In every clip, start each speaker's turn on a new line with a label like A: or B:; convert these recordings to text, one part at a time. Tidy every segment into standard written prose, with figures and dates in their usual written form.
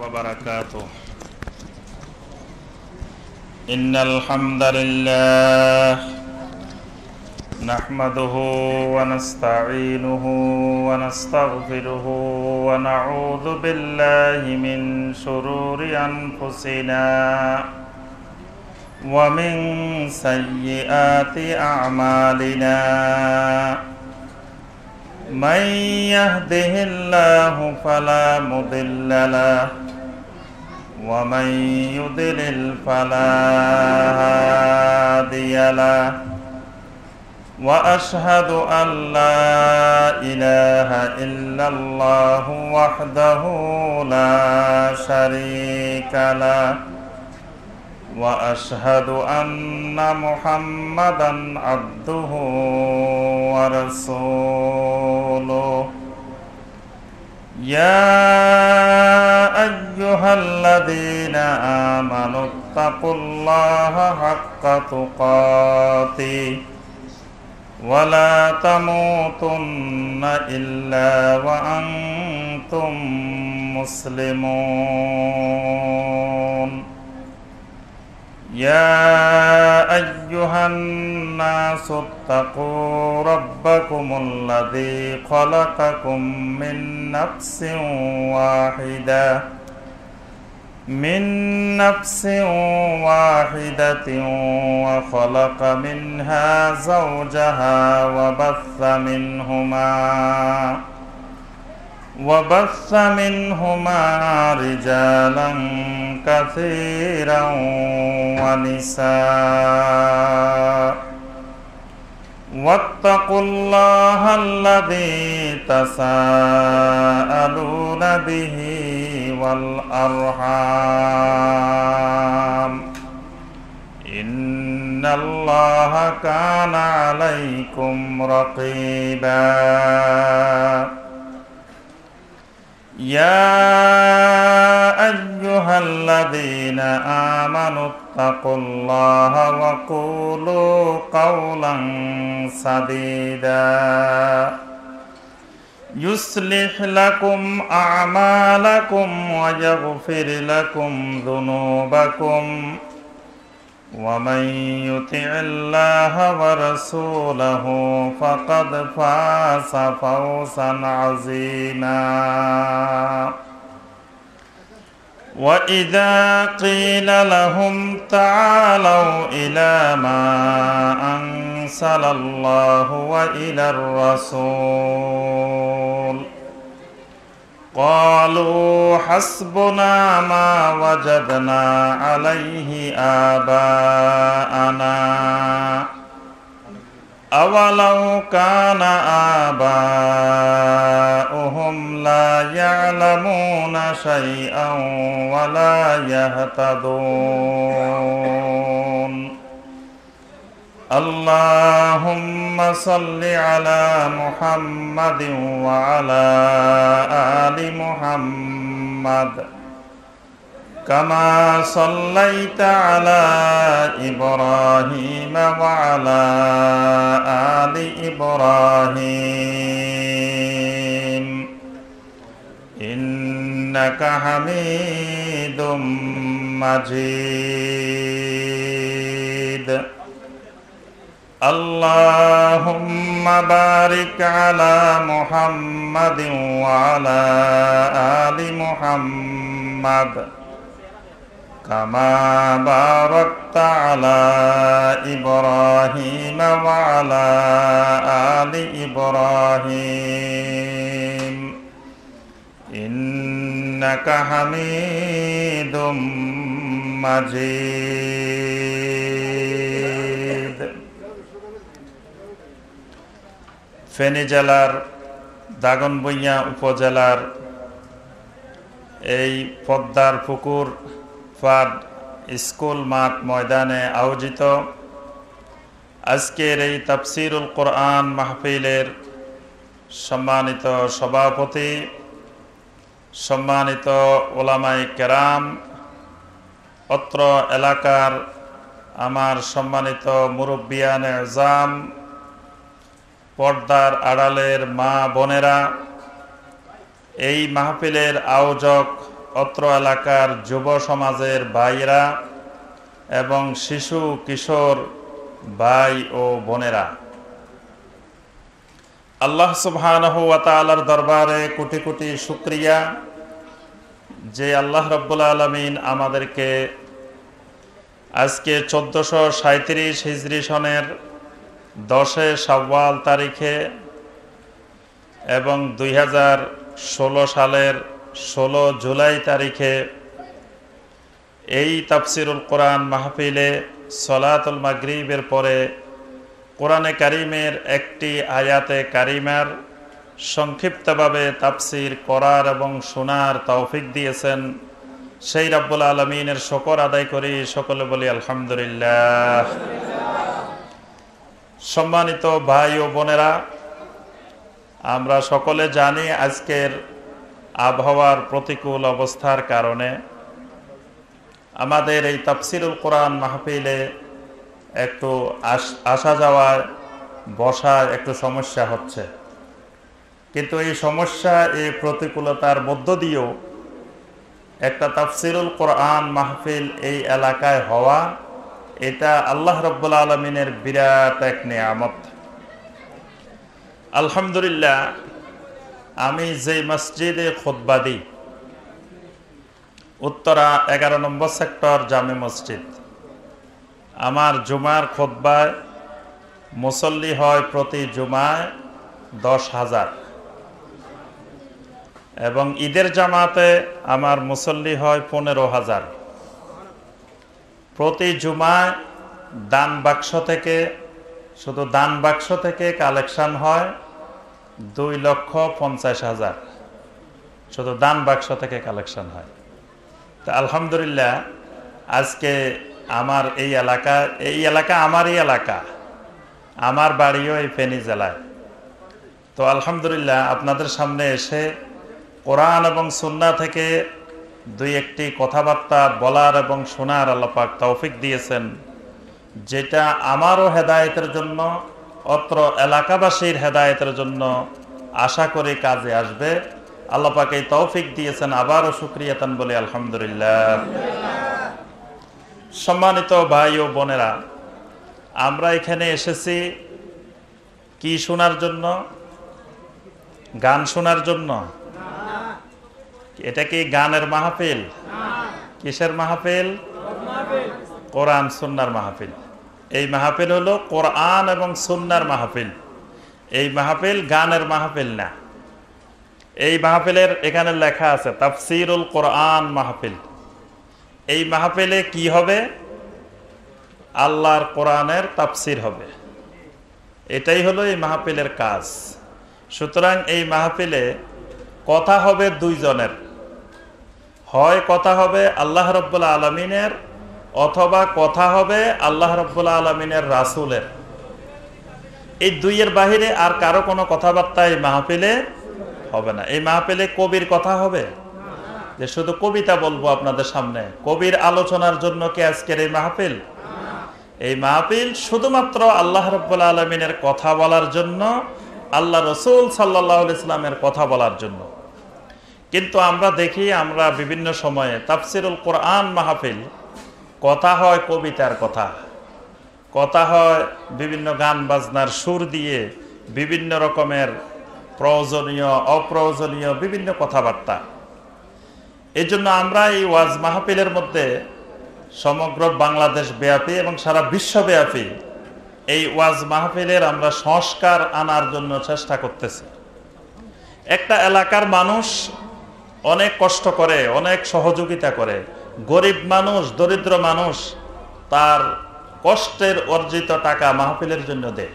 A: وبركاته. إن الحمد لله نحمده ونستعينه ونستغفره ونعوذ بالله من شرور أنفسنا ومن سيئات أعمالنا. من يهده الله فلا مضل له ومن يضلل فلا هادي له. وأشهد أن لا إله إلا الله وحده لا شريك له. وأشهد أن محمدًا عبده ورسوله. يا أيها الذين آمنوا اتقوا الله حق تقاته ولا تموتن إلا وأنتم مسلمون. يا أيها الناس اتقوا ربكم الذي خلقكم من نفس واحدة وخلق منها زوجها وبث منهما رجالا كثيرا ونساء. واتقوا الله الذي تساءلون به والأرحام إن الله كان عليكم رقيبا. يا أيها الذين آمنوا اتقوا الله وقولوا قولا سديدا يصلح لكم أعمالكم ويغفر لكم ذنوبكم ومن يطع الله ورسوله فقد فاز فوزا عظيما. وإذا قيل لهم تعالوا إلى ما أنزل الله وإلى الرسول قالوا حسبنا ما وجدنا عليه آباءنا أولو كان آباؤهم لا يعلمون شيئا ولا يهتدون. اللهم صل على محمد وعلى آل محمد كما صليت على إبراهيم وعلى آل إبراهيم إنك حميد مجيد. اللهم بارك على محمد وعلى آل محمد كما باركت على إبراهيم وعلى آل إبراهيم إنك حميد مجيد. ফেনী জেলার দাগনভূঞা উপজেলার এই পদ্মার পুকুর ফাড স্কুল মাঠ ময়দানে আয়োজিত আজকের এই তাফসীরুল কোরআন মাহফিলের সম্মানিত সভাপতি, সম্মানিত ওলামায়ে কেরাম, অত্র এলাকার আমার সম্মানিত মুরব্বিয়ানে আযম, পর্দার আড়ালের মা বোনেরা, এই মাহফিলের আয়োজক অত্র এলাকার যুব সমাজের ভাইরা এবং শিশু কিশোর ভাই ও বোনেরা, আল্লাহ সুবহানাহু ওয়া তাআলার দরবারে কোটি কোটি শুকরিয়া যে আল্লাহ রাব্বুল আলামিন আমাদেরকে আজকে 1437 হিজরি সনের 10 শাওয়াল তারিখে এবং 2016 সালের 16 জুলাই তারিখে এই তাফসিরুল কোরআন মাহফিলে সলাতুল মাগরিবের পরে কোরআনে কারিমের একটি আয়াতে কারিমার সংক্ষিপ্তভাবে তাফসির করার এবং শোনার তৌফিক দিয়েছেন সেই রব্বুল আলামিনের শুকর আদায় করি, সকলে বলি আলহামদুলিল্লাহ। সম্মানিত ভাই ও বোনেরা, আমরা সকলে জানি আজকের আবহাওয়ার প্রতিকূল অবস্থার কারণে আমাদের এই তাফসিরুল কোরআন মাহফিলে একটু আসা যাওয়ায় বসায় একটু সমস্যা হচ্ছে, কিন্তু এই সমস্যা, এই প্রতিকূলতার মধ্য দিয়েও একটা তাফসিরুল কোরআন মাহফিল এই এলাকায় হওয়া, এটা আল্লাহ রাব্বুল আলামিনের বিরাট এক নিয়ামত। আলহামদুলিল্লাহ, আমি যে মসজিদে খুতবা দিই, উত্তরা 11 নম্বর সেক্টর জামে মসজিদ, আমার জুমার খুতবায় মুসল্লি হয় প্রতি জুমায় 10,000 এবং ঈদের জামাতে আমার মুসল্লি হয় 15,000। প্রতি জুমায় দান বাক্স থেকে, শুধু দান বাক্স থেকে কালেকশন হয় 2,50,000, শুধু দান বাক্স থেকে কালেকশন হয়। তো আলহামদুলিল্লাহ, আজকে আমার এই এলাকা আমারই এলাকা, আমার বাড়িও এই ফেনী জেলায়। তো আলহামদুলিল্লাহ, আপনাদের সামনে এসে কোরআন এবং সুন্নাহ থেকে দুই একটি কথাবার্তা বলার এবং শোনার আল্লাহ পাক তৌফিক দিয়েছেন, যেটা আমারও হেদায়েতের জন্য, অত্র এলাকাবাসীর হেদায়েতের জন্য আশা করি কাজে আসবে। আল্লাহ পাক এই তৌফিক দিয়েছেন, আবারও শুকরিয়াতান বলি আলহামদুলিল্লাহ। সম্মানিত ভাই ও বোনেরা, আমরা এখানে এসেছি কি শোনার জন্য? গান শোনার জন্য? এটা কি গানের মাহফিল? কিসের মাহফিল? কোরআন সুন্নাহর মাহফিল। এই মাহফিল হলো কোরআন এবং সুন্নাহর মাহফিল। এই মাহফিল গানের মাহফিল না। এই মাহফিলের এখানে লেখা আছে তাফসিরুল কোরআন মাহফিল। এই মাহফিলে কি হবে? আল্লাহর কোরআনের তাফসির হবে। এটাই হলো এই মাহফিলের কাজ। সুতরাং এই মাহফিলে কথা হবে দুইজনের, হয় কথা হবে আল্লাহ রাব্বুল আলামিনের, অথবা কথা হবে আল্লাহ রাব্বুল আলামিনের রাসূলের। এই দুইয়ের বাহিরে আর কারো কোনো কথাবার্তা এই মাহফিলে হবে না। এই মাহফিলে কবির কথা হবে, যে শুধু কবিতা বলবো আপনাদের সামনে, কবির আলোচনার জন্য কি আজকের এই মাহফিল? এই মাহফিল শুধুমাত্র আল্লাহ রাব্বুল আলামিনের কথা বলার জন্য, আল্লাহ রসুল সাল্লাল্লাহু আলাইহি ওয়াসাল্লামের কথা বলার জন্য। কিন্তু আমরা দেখি, আমরা বিভিন্ন সময়ে তাফসিরুল কোরআন মাহফিল, কথা হয় কবিতার কথা, কথা হয় বিভিন্ন গান বাজনার সুর দিয়ে, বিভিন্ন রকমের প্রয়োজনীয় অপ্রয়োজনীয় বিভিন্ন কথাবার্তা। এই জন্য আমরা এই ওয়াজ মাহফিলের মধ্যে সমগ্র বাংলাদেশ ব্যাপী এবং সারা বিশ্বব্যাপী এই ওয়াজ মাহফিলের আমরা সংস্কার আনার জন্য চেষ্টা করতেছি। একটা এলাকার মানুষ অনেক কষ্ট করে, অনেক সহযোগিতা করে, গরিব মানুষ, দরিদ্র মানুষ তার কষ্টের অর্জিত টাকা মাহফিলের জন্য দেয়,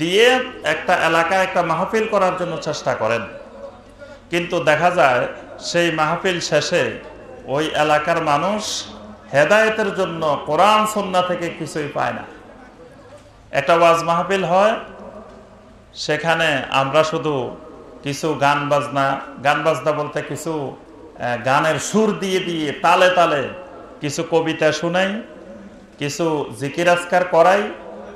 A: দিয়ে একটা এলাকায় একটা মাহফিল করার জন্য চেষ্টা করেন। কিন্তু দেখা যায় সেই মাহফিল শেষে ওই এলাকার মানুষ হেদায়েতের জন্য কোরআন সুন্নাহ থেকে কিছুই পায় না। একটা ওয়াজ মাহফিল হয়, সেখানে আমরা শুধু কিছু গান বাজনা বলতে কিছু গানের সুর দিয়ে দিয়ে তালে তালে কিছু কবিতা শুনাই, কিছু জিকির আজকার করাই,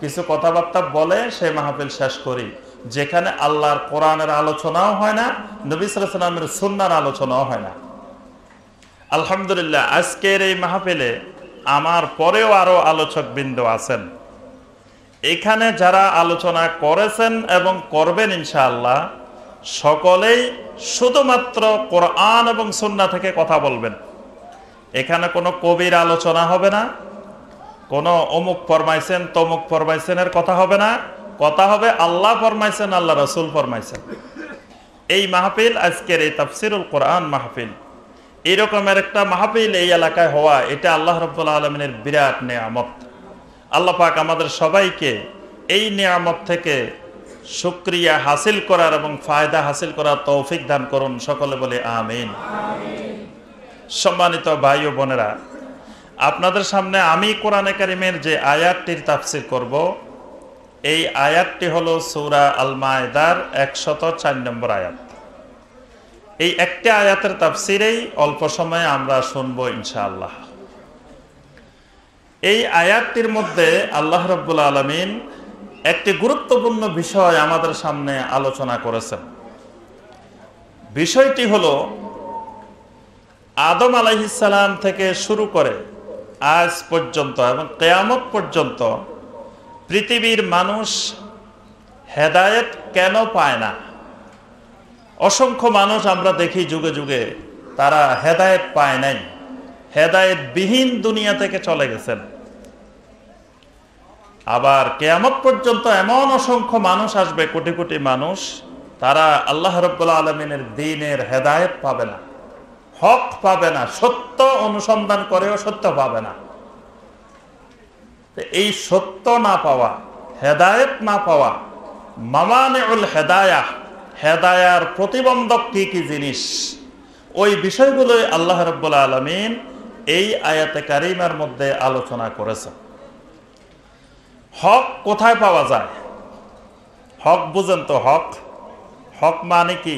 A: কিছু কথাবার্তা বলে সেই মাহফিল শেষ করি, যেখানে আল্লাহর কোরআনের আলোচনাও হয় না, নবী সাল্লাল্লাহু আলাইহি ওয়াসাল্লামের সুন্নাহর আলোচনাও হয় না। আলহামদুলিল্লাহ, আজকের এই মাহফিলে আমার পরেও আরো আলোচক বৃন্দ আছেন। এখানে যারা আলোচনা করেছেন এবং করবেন ইনশাআল্লাহ, সকলেই শুধুমাত্র কোরআন এবং সুন্নাহ থেকে কথা বলবেন। এখানে কোনো কবির আলোচনা হবে না, কোনো অমুক ফরমাইছেন তমুক ফরমাইছেনের কথা হবে না। কথা হবে আল্লাহ ফরমাইছেন, আল্লাহ রাসূল ফরমাইছেন। এই মাহফিল, আজকের এই তাফসিরুল কোরআন মাহফিল, এইরকমের একটা মাহফিল এই এলাকায় হওয়া, এটা আল্লাহ রাব্বুল আলামিনের বিরাট নেয়ামত। আল্লাহ পাক আমাদের সবাইকে এই নেয়ামত থেকে শুকরিয়া হাসিল করার এবং ফায়দা হাসিল করার তৌফিক দান করুন। সকলে বলে আমিন। সম্মানিত ভাই ও বোনেরা, আপনাদের সামনে আমি কোরআনে কারিমের যে আয়াতটির তাফসির করব, এই আয়াতটি হলো সূরা আল মায়েদার 104 নম্বর আয়াত। এই একটা আয়াতের তাফসিরেই অল্প সময়ে আমরা শুনবো ইনশাআল্লাহ। এই আয়াতটির মধ্যে আল্লাহ রাব্বুল আলামিন একটি গুরুত্বপূর্ণ বিষয় আমাদের সামনে আলোচনা করেছেন। বিষয়টি হলো আদম আলাইহিস সালাম থেকে শুরু করে আজ পর্যন্ত এবং কিয়ামত পর্যন্ত পৃথিবীর মানুষ হেদায়েত কেন পায় না। অসংখ্য মানুষ আমরা দেখি যুগে যুগে তারা হেদায়েত পায় নাই, হেদায়েত বিহীন দুনিয়া থেকে চলে গেছেন। আবার কিয়ামত পর্যন্ত এমন অসংখ্য মানুষ আসবে, কোটি কোটি মানুষ, তারা আল্লাহ রাব্বুল আলামিনের দ্বীনের হেদায়েত পাবে না, হক পাবে না, সত্য অনুসন্ধান করেও সত্য পাবে না। এই সত্য না পাওয়া, হেদায়েত না পাওয়া, মামানিউল হেদায়াহ, হেদায়ার প্রতিবন্ধক কি কি জিনিস, ওই বিষয়গুলোই আল্লাহ রাব্বুল আলামিন এই আয়াতে কারিমার মধ্যে আলোচনা করেছেন। হক কোথায় পাওয়া যায়? হক বুঝেন তো? হক, হক মানে কি?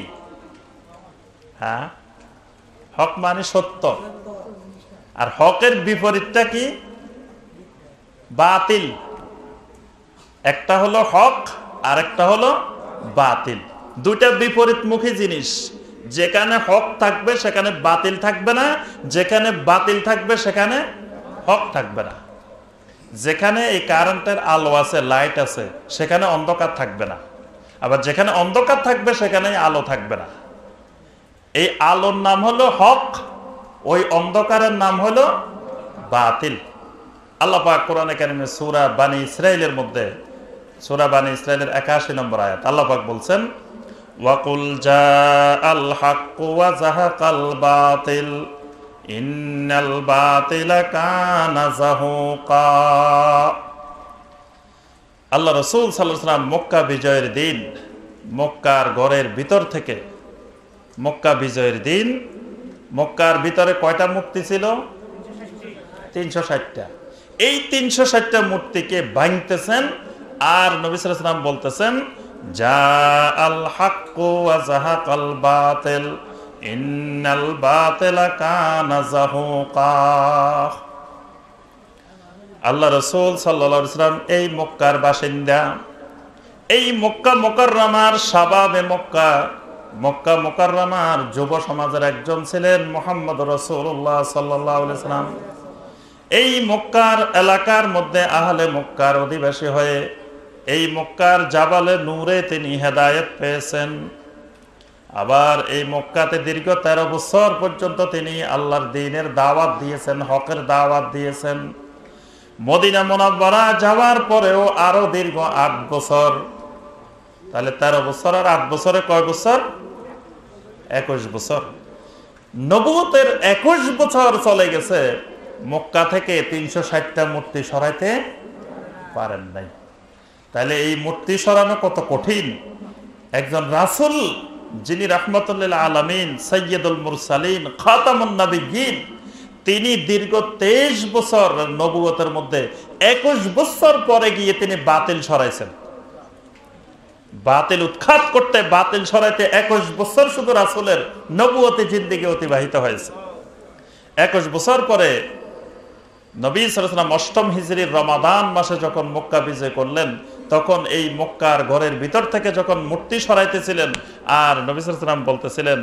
A: হ্যাঁ, হক মানে সত্য। আর হকের বিপরীতটা কি? বাতিল। একটা হলো হক আর একটা হলো বাতিল। দুইটা বিপরীতমুখী জিনিস। যেখানে হক থাকবে সেখানে বাতিল থাকবে না, যেখানে বাতিল থাকবে সেখানে হক থাকবে না। যেখানে এই কারেন্টের আলো আছে, লাইট আছে, সেখানে অন্ধকার থাকবে না। আবার যেখানে অন্ধকার থাকবে সেখানে আলো থাকবে না। এই আলোর নাম হলো হক, ওই অন্ধকারের নাম হলো বাতিল। আল্লাহ পাক কোরআনে কারিমে সূরা বানী ইসরাঈলের মধ্যে, সূরা বানী ইসরাঈলের 81 নম্বর আয়াত, আল্লাহ পাক বলছেন, ওয়াকুল জাআল হাক্কু ওয়া যাহাকাল বাতিল ইন্নাল বাতিলা কানা যাহুকা। আল্লাহ রাসূল সাল্লাল্লাহু আলাইহি ওয়াসাল্লাম মক্কা বিজয়ের দিন, মক্কার ঘরের ভিতর থেকে, মক্কা বিজয়ের দিন মক্কার ভিতরে কয়টা মূর্তি ছিল? 360টা। এই 360টা মূর্তিকে ভাঙতেছেন আর নবী সাল্লাল্লাহু আলাইহি ওয়াসাল্লাম বলতেছেন, জাআল হাক্কু ওয়া যাহাকাল বাতিল ইন্নাল বাতিলা কানা যাহুকা। আল্লাহ রাসূল সাল্লাল্লাহু আলাইহি ওয়াসাল্লাম এই মক্কার বাসিন্দা, এই মক্কা মুকাররমার শাবাবে মক্কা, মক্কা মুকাররমার যুব সমাজের একজন ছিলেন মুহাম্মদ রাসূলুল্লাহ সাল্লাল্লাহু আলাইহি ওয়াসাল্লাম। এই মক্কার এলাকার মধ্যে আহলে মক্কার অধিবাসী হয়ে এই মক্কার জাবালে নূরে তিনি হেদায়েত পেয়েছেন। আবার এই মক্কাতে দীর্ঘ 13 বছর পর্যন্ত তিনি আল্লাহর দ্বীনের দাওয়াত দিয়েছেন, হকের দাওয়াত দিয়েছেন। মদিনা মুনাওয়ারা যাওয়ার পরেও আরো দীর্ঘ 8 বছর, তাহলে 13 বছর আর 8 বছরে কয় বছর? 21 বছর। নবুয়তের 21 বছর চলে গেছে, মক্কা থেকে 360টা মূর্তি সরাইতে পারেন নাই। তাহলে এই মূর্তি সরানো কত কঠিন। একজন রাসূল, যিনি রাহমাতুল আলামিন, সাইয়্যিদুল মুরসালিন, খাতামুন নবিয়্যিন, তিনি দীর্ঘ 23 বছর নবুয়তের মধ্যে 21 বছর পরে গিয়ে তিনি বাতিল সরাইছেন। বাতিল উৎখাত করতে, বাতিল সরাইতে 21 বছর শুধু রাসূলের নবুয়তি জিন্দেগি অতিবাহিত হয়েছে। 21 বছর পরে নবী সাল্লাল্লাহু আলাইহি ওয়াসাল্লাম 8ম হিজরির রমাদান মাসে যখন মক্কা বিজয় করলেন, তখন এই মক্কার ঘরের ভিতর থেকে যখন মূর্তি সরাইতেছিলেন আর নবী সাল্লাল্লাহু আলাইহি ওয়াসাল্লাম বলতেছিলেন,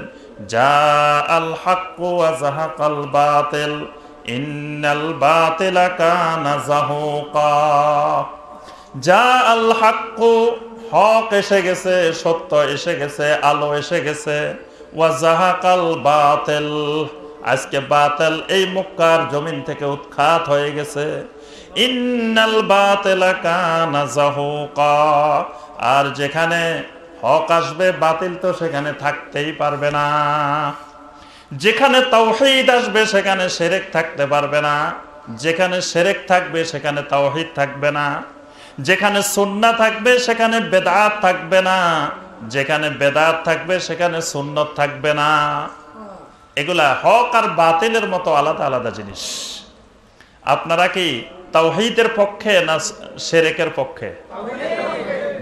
A: জাআল হাক্কু ওয়া যাহাকাল বাতিল ইন্নাল বাতিলা কানা যাহুকা। জাআল হাক্কু, হক এসে গেছে, সত্য এসে গেছে, আলো এসে গেছে। ওয়া যাহাকাল বাতিল, আজকে বাতিল এই মক্কার জমিন থেকে উৎখাত হয়ে গেছে। ইন্নাল বাতিলা কানা যাহুকা, আর যেখানে হক আসবে বাতিল তো সেখানে থাকতেই পারবে না। যেখানে তাওহীদ আসবে সেখানে শিরক থাকতে পারবে না, যেখানে শিরক থাকবে সেখানে তাওহীদ থাকবে না, যেখানে সুন্নাহ থাকবে সেখানে বেদাত থাকবে না, যেখানে বেদাত থাকবে সেখানে সুন্নত থাকবে না। এগুলা হক আর বাতিলের মতো আলাদা আলাদা জিনিস। আপনারা কি তাওহীদের পক্ষে না শিরকের পক্ষে?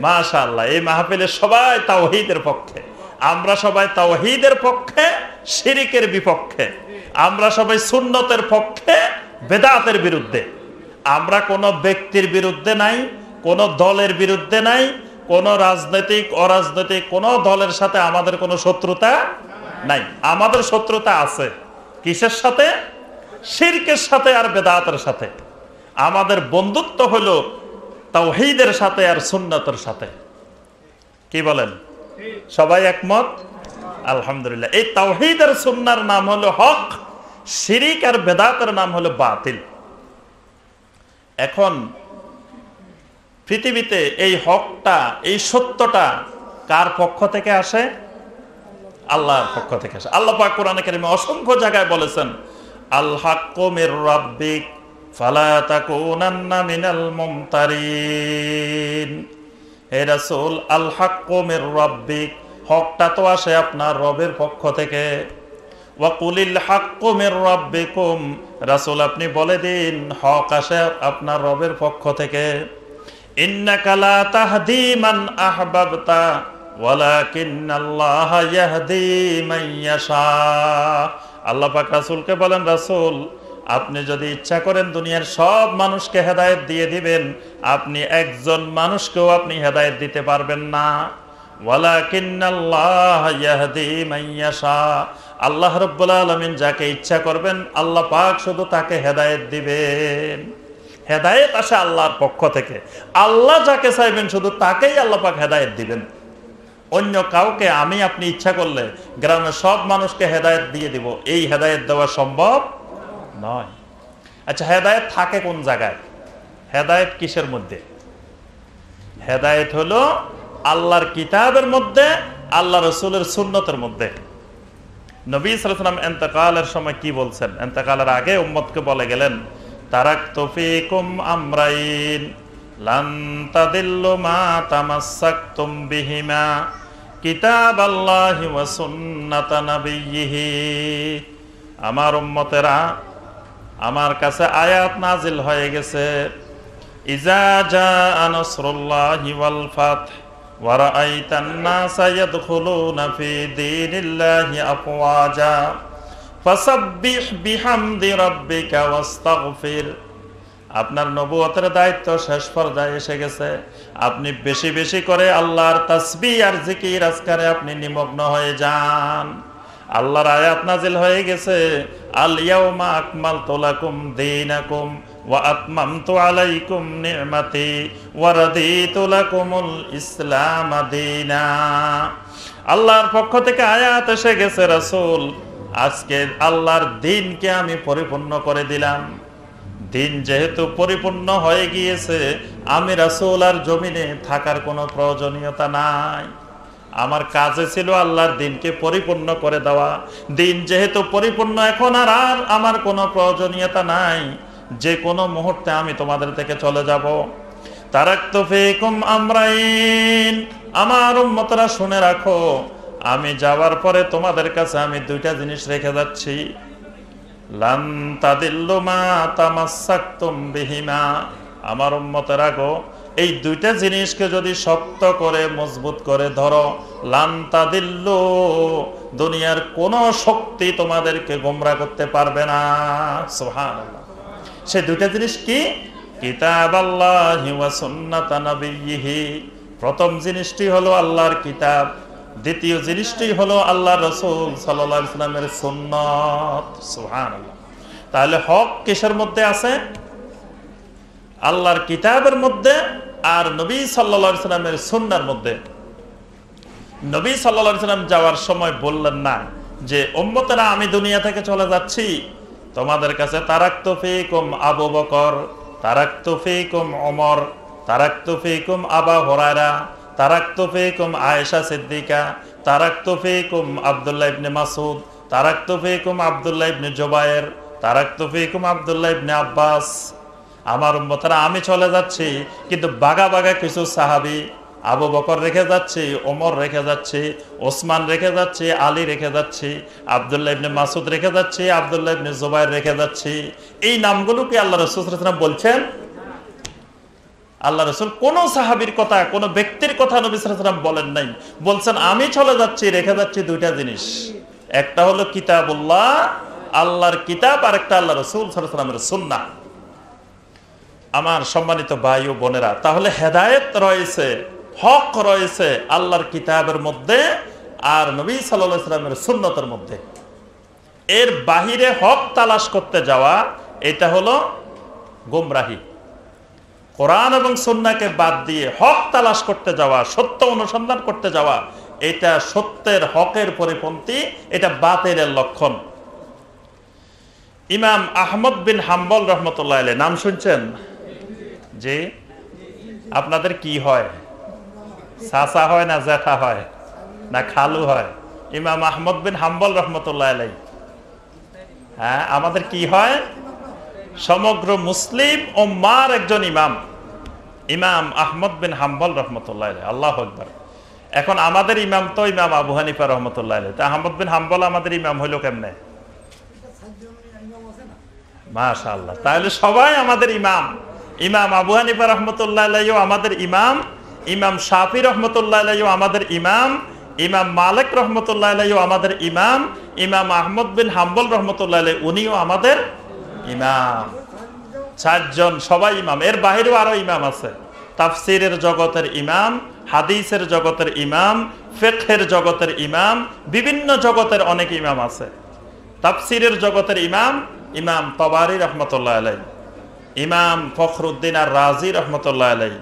A: মাশাআল্লাহ, এই মাহফিলে সবাই তাওহীদের পক্ষে। আমরা সবাই তাওহীদের পক্ষে, শিরকের বিপক্ষে। আমরা সবাই সুন্নতের পক্ষে, বেদাতের বিরুদ্ধে। আমরা কোনো ব্যক্তির বিরুদ্ধে নাই, কোনো দলের বিরুদ্ধে নাই, কোনো রাজনৈতিক অরাজনৈতিক কোনো দলের সাথে আমাদের কোনো শত্রুতা নাই। আমাদের শত্রুতা আছে কিসের সাথে? শিরকের সাথে আর বেদাতের সাথে। আমাদের বন্ধুত্ব হলো তাওহীদের সাথে আর সুন্নতের সাথে। কি বলেন? সবাই একমত? আলহামদুলিল্লাহ। এই তাওহীদ আর সুন্নাহর নাম হলো হক, শিরক আর বেদাতের নাম হলো বাতিল। এখন পৃথিবীতে এই হকটা, এই সত্যটা কার পক্ষ থেকে আসে? আল্লাহর পক্ষ থেকে আসে। আল্লাহ পাক কোরআনে কারিমে অসংখ্য জায়গায় বলেছেন, আল হাক্কু মির রাব্বিক ফালা তাকুনান্না মিনাল মুমতারিন। হে রাসূল, আল হাক্কু মির রাব্বিক, হকটা তো আসে আপনার রবের পক্ষ থেকে। ওয়া কুলিল হাক্কু মির রাব্বিকুম, রাসূল আপনি বলে দিন হক আসে আপনার রবের পক্ষ থেকে। ইন্নাকা লা তাহদি মান আহবাবতা ওয়ালাকিন্নাল্লাহা ইয়াহদি মান ইয়াশা। আল্লাহ পাক রাসূলকে বলেন, রাসূল আপনি যদি ইচ্ছা করেন দুনিয়ার সব মানুষকে হেদায়েত দিয়ে দিবেন, আপনি একজন মানুষকেও আপনি হেদায়েত দিতে পারবেন না। ওয়ালাকিন্নাল্লাহা ইয়াহদি মান ইয়াশা, আল্লাহ রাব্বুল আলামিন যাকে ইচ্ছা করবেন আল্লাহ পাক শুধু তাকে হেদায়েত দিবেন। হেদায়েত আসে আল্লাহর পক্ষ থেকে। আল্লাহ যাকে চাইবেন শুধু তাকেই আল্লাহ পাক হেদায়েত দিবেন। অন্য কাউকে আমি আপনি ইচ্ছা করলে গ্রামের সব মানুষকে হেদায়েত দিয়ে দিব, এই হেদায়েত দেওয়া সম্ভব নয়। আচ্ছা, হেদায়েত থাকে কোন জায়গায়? হেদায়েত কিসের মধ্যে? হেদায়েত হলো আল্লাহর কিতাবের মধ্যে, আল্লাহ রাসূলের সুন্নতের মধ্যে। নবী সাল্লাল্লাহু আলাইহি ওয়াসাল্লাম ইন্তেকালের সময় কি বলছেন? ইন্তেকালের আগে উম্মতকে বলে গেলেন, তারাকতু ফীকুম আমরাইন লান তাদিল্লু মা তামাসসাকতুম বিহিমা কিতাবাল্লাহি ওয়া সুন্নাতা নাবিয়্যিহি। আমার উম্মতেরা, আমার কাছে আয়াত নাজিল হয়ে গেছে, ইজা জাআ নাসরুল্লাহি ওয়াল ফাত ওয়া রাআইতান নাসা ইয়াদখুলুনা ফি দীনিল্লাহি আফওয়াজা ফাসাব্বিহ বিহামদি রাব্বিকা ওয়াস্তাগফির। আপনার নবুয়তের দায়িত্ব শেষ পর্যায়ে এসে গেছে। আপনি বেশি বেশি করে আল্লাহর তাসবিহ আর জিকির আজকারে আপনি নিমগ্ন হয়ে যান। আল্লাহর আয়াত নাজিল হয়ে গেছে, আল ইয়াউমা আকমালতু লাকুম দীনাকুম ওয়া আতমামতু আলাইকুম নি'মাতি ওয়া রাদিতু লাকুমুল ইসলাম দীনা। আল্লাহর পক্ষ থেকে আয়াত এসে গেছে, রাসূল আজকে আল্লাহর দ্বীনকে আমি পরিপূর্ণ করে দিলাম। দিন যেহেতু পরিপূর্ণ হয়ে গিয়েছে, আমি রাসূল আর জমিনে থাকার কোনো প্রয়োজনীয়তা নাই। আমার কাজে ছিল আল্লাহর দ্বীনকে পরিপূর্ণ করে দেওয়া। দিন যেহেতু পরিপূর্ণ, এখন আর আমার কোনো প্রয়োজনীয়তা নাই। যে কোনো মুহূর্তে আমি তোমাদের থেকে চলে যাব। তারাকতু ফীকুম আমরাইন, আমার উম্মতরা শুনে রাখো, আমি যাওয়ার পরে তোমাদের কাছে আমি দুইটা জিনিস রেখে যাচ্ছি। লান তাদিল্লু মা তামাসসাকতুম বিহিমা, আমার উম্মতেরা গো, এই দুইটা জিনিসকে যদি শক্ত করে মজবুত করে ধরো, লান তাদিল্লু, দুনিয়ার কোন শক্তি তোমাদেরকে গোমরা করতে পারবে না। সুবহানাল্লাহ। সেই দুইটা জিনিস কি? কিতাবাল্লাহি ওয়া সুন্নাতা নাবিয়্যিহি। প্রথম জিনিসটি হলো আল্লাহর কিতাব, দ্বিতীয় জিনিসটি হলো আল্লাহ রাসূল সাল্লাল্লাহু আলাইহি ওয়াসাল্লামের সুন্নাত। সুবহানাল্লাহ। তাহলে হক কিসের মধ্যে আছে? আল্লাহর কিতাবের মধ্যে আর নবী সাল্লাল্লাহু আলাইহি ওয়াসাল্লামের সুন্নাহর মধ্যে। নবী সাল্লাল্লাহু আলাইহি ওয়াসাল্লাম যাওয়ার সময় বললেন না যে উম্মতেরা আমি দুনিয়া থেকে চলে যাচ্ছি, তোমাদের কাছে তারাকতু ফীকুম আবু বকর, তারাকতু ফীকুম ওমর, তারাকতু ফীকুম আবু হুরায়রা, তারাকতু ফীকুম আয়েশা সিদ্দিকা, তারাকতু ফীকুম আব্দুল্লাহ ইবনে মাসউদ, তারাকতু ফীকুম আব্দুল্লাহ ইবনে জুবায়ের, তারাকতু ফীকুম আব্দুল্লাহ ইবনে আব্বাস। আমার উম্মতেরা আমি চলে যাচ্ছি, কিন্তু বাগা বাগা কিছু সাহাবী আবু বকর রেখে যাচ্ছি, ওমর রেখে যাচ্ছি, ওসমান রেখে যাচ্ছি, আলী রেখে যাচ্ছি, আব্দুল্লাহ ইবনে মাসউদ রেখে যাচ্ছি, আব্দুল্লাহ ইবনে জুবায়ের রেখে যাচ্ছি। এই নামগুলো কি আল্লাহ রাসূল সাল্লাল্লাহু আলাইহি ওয়াসাল্লাম বলছেন? আল্লাহ রাসূল কোন সাহাবীর কথা, কোন ব্যক্তির কথা নবী সাল্লাল্লাহু আলাইহি ওয়াসাল্লাম বলেন নাই। বলছেন আমি চলে যাচ্ছি, রেখে যাচ্ছি দুইটা জিনিস, একটা হলো কিতাবুল্লাহ, আল্লাহর কিতাব, আর একটা আল্লাহ রাসূল সাল্লাল্লাহু আলাইহি ওয়াসাল্লামের সুন্নাহ। আমার সম্মানিত ভাই ও বোনেরা, তাহলে হেদায়েত রয়েছে, হক রয়েছে আল্লাহর কিতাবের মধ্যে আর নবী সাল্লাল্লাহু আলাইহি ওয়াসাল্লামের সুন্নতের মধ্যে। এর বাহিরে হক তালাশ করতে যাওয়া, এটা হলো গোমরাহি। কোরআন এবং সুন্নাহকে বাদ দিয়ে হক তালাশ করতে যাওয়া, সত্য অনুসন্ধান করতে যাওয়া, এটা সত্যের হকের পরিপন্থী, এটা বাতিলের লক্ষণ। ইমাম আহমদ বিন হাম্বল রহমতুল্লাহ আলাইহি নাম শুনছেন? যে আপনাদের কি হয়? চাচা হয় না জ্যাঠা হয় না খালু হয়? ইমাম আহমদ বিন হাম্বল রহমতুল্লাহ আলাইহি, হ্যাঁ, আমাদের কি হয়? সমগ্র মুসলিম উম্মার একজন ইমাম, ইমাম আহমদ বিন হাম্বল রহমতুল্লাহ আলাইহি। আল্লাহু আকবার। এখন আমাদের ইমাম তো ইমাম আবু হানিফা রহমতুল্লাহ আলাইহি, তা আহমদ বিন হাম্বল আমাদের ইমাম হইল কেমনে? মাশাআল্লাহ। তাহলে সবাই আমাদের ইমাম। ইমাম আবু হানিফা রহমতুল্লাহ আলাইহিও আমাদের ইমাম, ইমাম শাফি রহমতুল্লাহ আলাইহিও আমাদের ইমাম, ইমাম মালিক রহমতুল্লাহ আলাইহিও আমাদের ইমাম, ইমাম আহমদ বিন হাম্বল রহমতুল্লাহ আলাইহি উনিও আমাদের ইমাম। চারজন সবাই ইমাম। এর বাহিরেও আরো ইমাম আছে। তাফসীরের জগতের ইমাম, হাদিসের জগতের ইমাম, ফিকহের জগতের ইমাম, বিভিন্ন জগতের অনেক ইমাম আছে। তাফসীরের জগতের ইমাম ইমাম তাবারি রহমতুল্লাহ আলাইহি, ইমাম ফখরুদ্দিন আর রাজি রহমতুল্লাহ আলাইহি,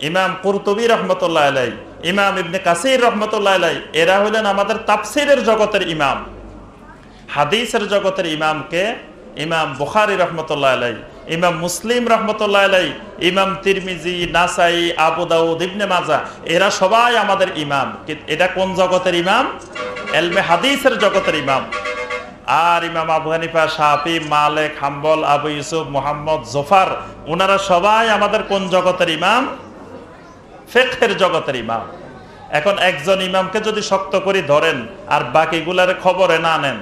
A: ইমাম কুরতুবী রহমতুল্লাহ আলাইহি, ইমাম ইবনে কাসির রহমতুল্লাহ আলাইহি, এরা হলেন আমাদের তাফসীরের জগতের ইমাম। হাদিসের জগতের ইমামকে ইমাম বুখারী রহমতুল্লাহ আলাইহি, ইমাম মুসলিম রহমতুল্লাহ আলাইহি, ইমাম তিরমিজি, নাসাই, আবু দাউদ, ইবনে মাজাহ, এরা সবাই আমাদের ইমাম। এটা কোন জগতের ইমাম? ইলমে হাদিসের জগতের ইমাম। আর ইমাম আবু হানিফা, শাফি, মালিক, হাম্বল, আবু ইউসুফ, মুহাম্মদ, জোফার, ওনারা সবাই আমাদের কোন জগতের ইমাম? ফিকহের জগতের ইমাম। এখন একজন ইমামকে যদি শক্ত করে ধরেন আর বাকিগুলার খবরে না নেন,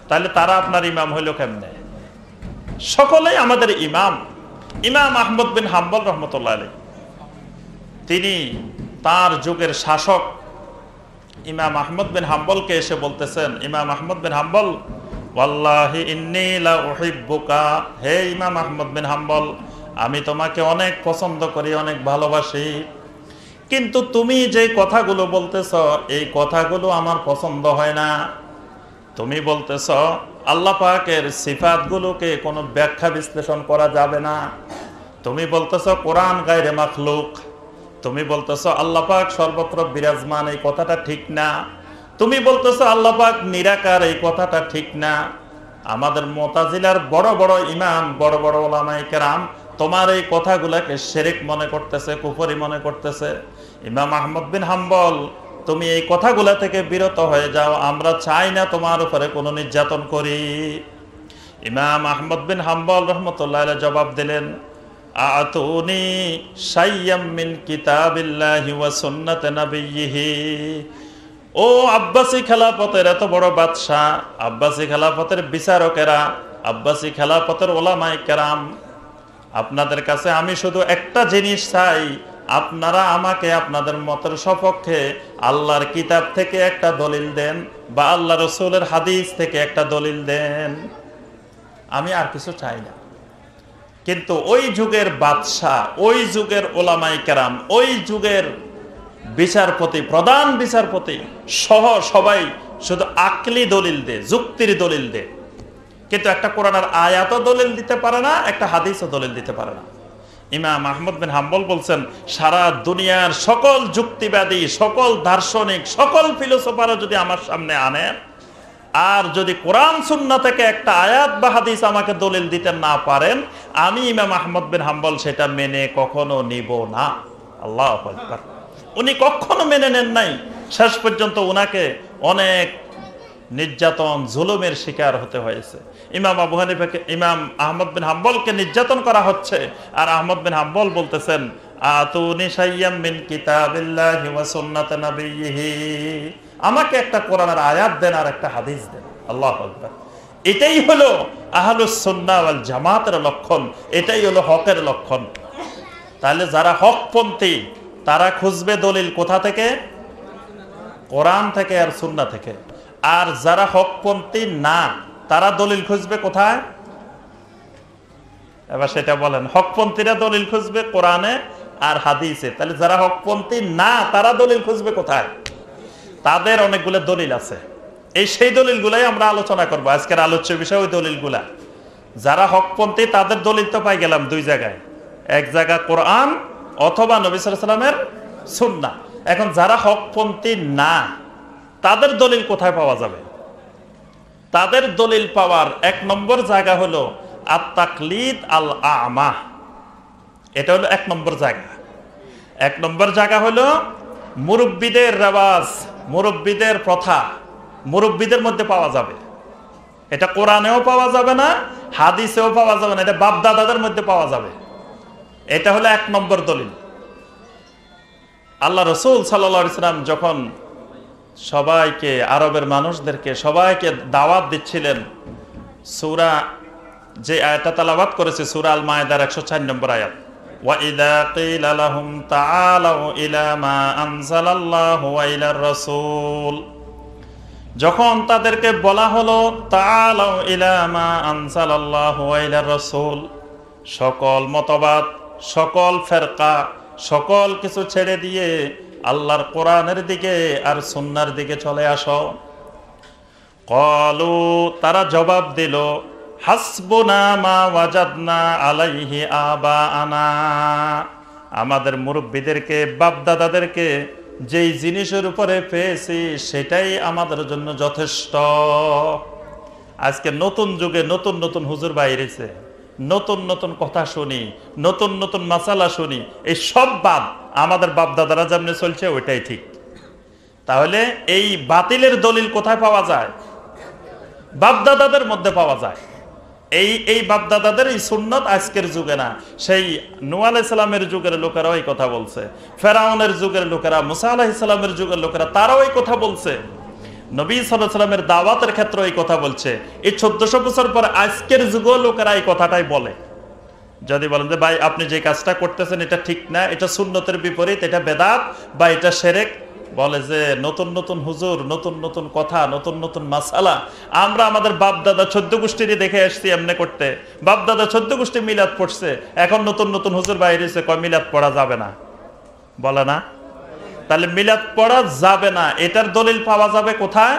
A: তাহলে তারা আপনার ইমাম হইল কেমনে? সকলেই আমাদের ইমাম। ইমাম আহমদ বিন হাম্বল রহমতুল্লাহ আলাইহি, তিনি তার যুগের শাসক ইমাম আহমদ বিন হাম্বলকে এসে বলতেছেন, ইমাম আহমদ বিন হাম্বল, ওয়াল্লাহি ইন্নী লা উহিব্বুকা, হে ইমাম আহমদ বিন হাম্বল, আমি তোমাকে অনেক পছন্দ করি, অনেক ভালোবাসি, কিন্তু তুমি যে কথাগুলো বলতেছ এই কথাগুলো আমার পছন্দ হয় না। তুমি বলতেছ আল্লাহ পাকের সিফাতগুলোকে কোনো ব্যাখ্যা বিশ্লেষণ করা যাবে না। তুমি বলতেছ কোরআন গায়রে মাখলুক। তুমি বলতেছ আল্লাহ পাক সর্বত্র বিরাজমান, এই কথাটা ঠিক না। তুমি বলতেছ আল্লাহ পাক নিরাকার, এই কথাটা ঠিক না। আমাদের মুতাজিলার বড় বড় ইমাম, বড় বড় উলামায়ে কেরাম তোমার এই কথাগুলোকে শিরক মনে করতেছে, কুফরি মনে করতেছে। ইমাম আহমদ বিন হাম্বল, তুমি এই কথাগুলা থেকে বিরত হয়ে যাও, আমরা চাই না তোমার উপরে কোনো নির্যাতন করি। ইমাম আহমদ বিন হাম্বল রহমতুল্লাহ আলাইহি জবাব দিলেন, আতুনি শাইয়্যাম মিন কিতাবিল্লাহি ওয়া সুন্নাতি নাবিয়্যিহি। ও আব্বাসী খেলাফতের এত বড় বাদশাহ, আব্বাসী খেলাফতের বিচারকেরা, আব্বাসী খেলাফতের উলামায়ে কেরাম, আপনাদের কাছে আমি শুধু একটা জিনিস চাই, আপনারা আমাকে আপনাদের মতের সপক্ষে আল্লাহর কিতাব থেকে একটা দলিল দেন বা আল্লাহ রাসূলের হাদিস থেকে একটা দলিল দেন। আমি আর কিছু চাই না। কিন্তু ওই যুগের বাদশাহ, ওই যুগের উলামায়ে কেরাম, ওই যুগের বিচারপতি, প্রধান বিচারপতি সহ সবাই শুধু আকলি দলিল দে, যুক্তির দলিল দে, কিন্তু একটা কোরআনের আয়াতও দলিল দিতে পারে না, একটা হাদিসও দলিল দিতে পারে না। ইমাম আহমদ বিন হাম্বল বলছেন, সারা দুনিয়ার সকল যুক্তিবাদী, সকল দার্শনিক, সকল ফিলোসফারও যদি আমার সামনে আনেন, আর যদি কোরআন সুন্নাহ থেকে একটা আয়াত বা হাদিস আমাকে দলিল দিতে না পারেন, আমি ইমাম আহমদ বিন হাম্বল সেটা মেনে কখনো নিব না। আল্লাহু আকবার। উনি কখনো মেনে নেন নাই। শেষ পর্যন্ত উনাকে অনেক নির্যাতন, জুলুমের শিকার হতে হয়েছে। ইমাম আবু হানিফাকে, ইমাম আহমদ বিন হাম্বলকে নির্যাতন করা হচ্ছে, আর আহমদ বিন হাম্বল বলতেছেন, আতুনি শাইয়্যাম মিন কিতাবিল্লাহি ওয়া সুন্নাতি নাবিয়্যিহি, আমাকে একটা কোরআনের আয়াত দেন আর একটা হাদিস দেন। আল্লাহু আকবার। এটাই হলো আহলুস সুন্নাহ ওয়াল জামাতের লক্ষণ, এটাই হলো হকের লক্ষণ। তাহলে যারা হকপন্থী তারা খুঁজবে দলিল কোথা থেকে? কোরআন থেকে আর সুন্নাহ থেকে। আর যারা হকপন্থী না, তারা দলিল খুঁজবে কোথায়? এবার সেটা বলেন। হকপন্থীরা দলিল খুঁজবে কোরআনে আর হাদিসে। তাহলে যারা হকপন্থী না, তারা দলিল খুঁজবে কোথায়? তাদের অনেকগুলো দলিল আছে। সেই দলিলগুলাই আমরা আলোচনা করবো। আজকের আলোচ্য বিষয় ওই দলিলগুলা। যারা হকপন্থী তাদের দলিল তো পাই গেলাম দুই জায়গায়, এক জায়গা কোরআন অথবা নবী সাল্লাল্লাহু আলাইহি ওয়াসাল্লামের সুন্নাহ। এখন যারা হকপন্থী না, তাদের দলিল কোথায় পাওয়া যাবে? তাদের দলিল পাওয়ার এক নম্বর জায়গা হলো আত-তাকলিদ আল আমা। এটা হলো এক নম্বর জায়গা। এক নম্বর জায়গা হলো মুরব্বিদের রেওয়াজ, মুরব্বিদের প্রথা, মুরব্বিদের মধ্যে পাওয়া যাবে। এটা কোরআনেও পাওয়া যাবে না, হাদিসেও পাওয়া যাবে না, এটা বাপ দাদাদের মধ্যে পাওয়া যাবে। এটা হলো এক নম্বর দলিল। আল্লাহ রাসূল সাল্লাল্লাহু আলাইহি ওয়াসাল্লাম যখন সবাইকে, আরবের মানুষদেরকে সবাইকে দাওয়াত দিচ্ছিলেন, সূরা যে আয়াতটা তেলাওয়াত করেছে সূরা আল মায়েদার 104 নম্বর আয়াত, وَإِذَا قِيلَ لَهُمْ تَعَالَوْا إِلَى مَا أَنزَلَ اللَّهُ وَإِلَى الرَّسُولِ, যখন তাদেরকে বলা হলো তাআলাউ ইলা মা আনজালাল্লাহু ওয়া ইলার রাসূল, সকল মতবাদ, সকল ফেরকা, সকল কিছু ছেড়ে দিয়ে আল্লাহর কোরআনের দিকে আর সুন্নাহর দিকে চলে আসো। ক্বালু, তারা জবাব দিল, হাসবুনা মা ওয়াজাদনা আলাইহি আবাআনা, আমাদের মুরব্বিদেরকে, বাপ দাদাদেরকে যেই জিনিসের উপরে পেয়েছি সেটাই আমাদের জন্য যথেষ্ট। আজকে নতুন যুগে নতুন নতুন হুজুর বাইরেছে, নতুন নতুন কথা শুনি, নতুন নতুন মাসালা শুনি, এই সব বাদ, আমাদের বাপ দাদারা যেমনি চলছে ওইটাই ঠিক। তাহলে এই বাতিলের দলিল কোথায় পাওয়া যায়? বাপ দাদাদের মধ্যে পাওয়া যায়। এই বাপদাদাদের এই সুন্নত আজকের যুগে না, সেই নূহ আলাইহিস সালামের যুগের লোকেরাও এই কথা বলছে, ফেরাউনের যুগের লোকেরা, মুসা আলাইহিস সালামের যুগের লোকেরা, তারাও এই কথা বলছে। নবী সাল্লাল্লাহু আলাইহি ওয়াসাল্লামের দাওয়াতের ক্ষেত্রে এই কথা বলছে। এই 1400 বছর পর আজকের যুগেও লোকেরা এই কথাটাই বলে। যদি বলেন যে ভাই আপনি যে কাজটা করতেছেন এটা ঠিক না, এটা সুন্নতের বিপরীত, এটা বেদাত বা এটা শিরক, বলে যে নতুন নতুন হুজুর, নতুন নতুন কথা, নতুন নতুন মাসালা। আমরা আমাদের বাপ দাদা 14 গোষ্ঠীরই দেখে আসছি এমনি করতে। বাপ দাদা 14 গোষ্ঠী মিলাদ পড়ছে, এখন নতুন নতুন হুজুর বাইরে এসে কয় মিলাদ পড়া যাবে না, বলে না? তাহলে মিলাদ পড়া যাবে না, এটার দলিল পাওয়া যাবে কোথায়?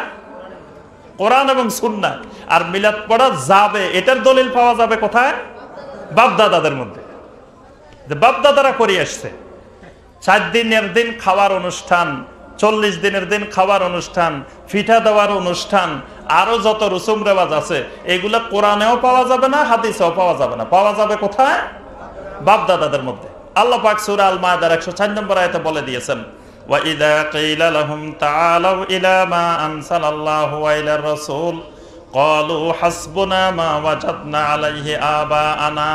A: কোরআন এবং সুন্নাহ। আর মিলাদ পড়া যাবে, এটার দলিল পাওয়া যাবে কোথায়? বাপ দাদাদের মধ্যে, যে বাপ দাদারা করে আসছে। 4 দিনের দিন খাওয়ার অনুষ্ঠান, 40 দিনের দিন খাওয়ার অনুষ্ঠান, ফিঠা দেওয়ার অনুষ্ঠান, আরো যত রসুম রেওয়াজ আছে, এগুলা কোরআনেও পাওয়া যাবে না, হাদিসেও পাওয়া যাবে না। পাওয়া যাবে কোথায়? বাপ দাদাদের মধ্যে। আল্লাহ পাক সূরা আল মায়েদার 104 নম্বর আয়াতে বলে দিয়েছেন, ওয়া ইযা কিলা লাহুম তাআলাউ ইলা মা আনসালাল্লাহু ওয়া ইলার রাসূল ক্বালু হাসবুনা মা ওয়াজাদনা আলাইহি আবাআনা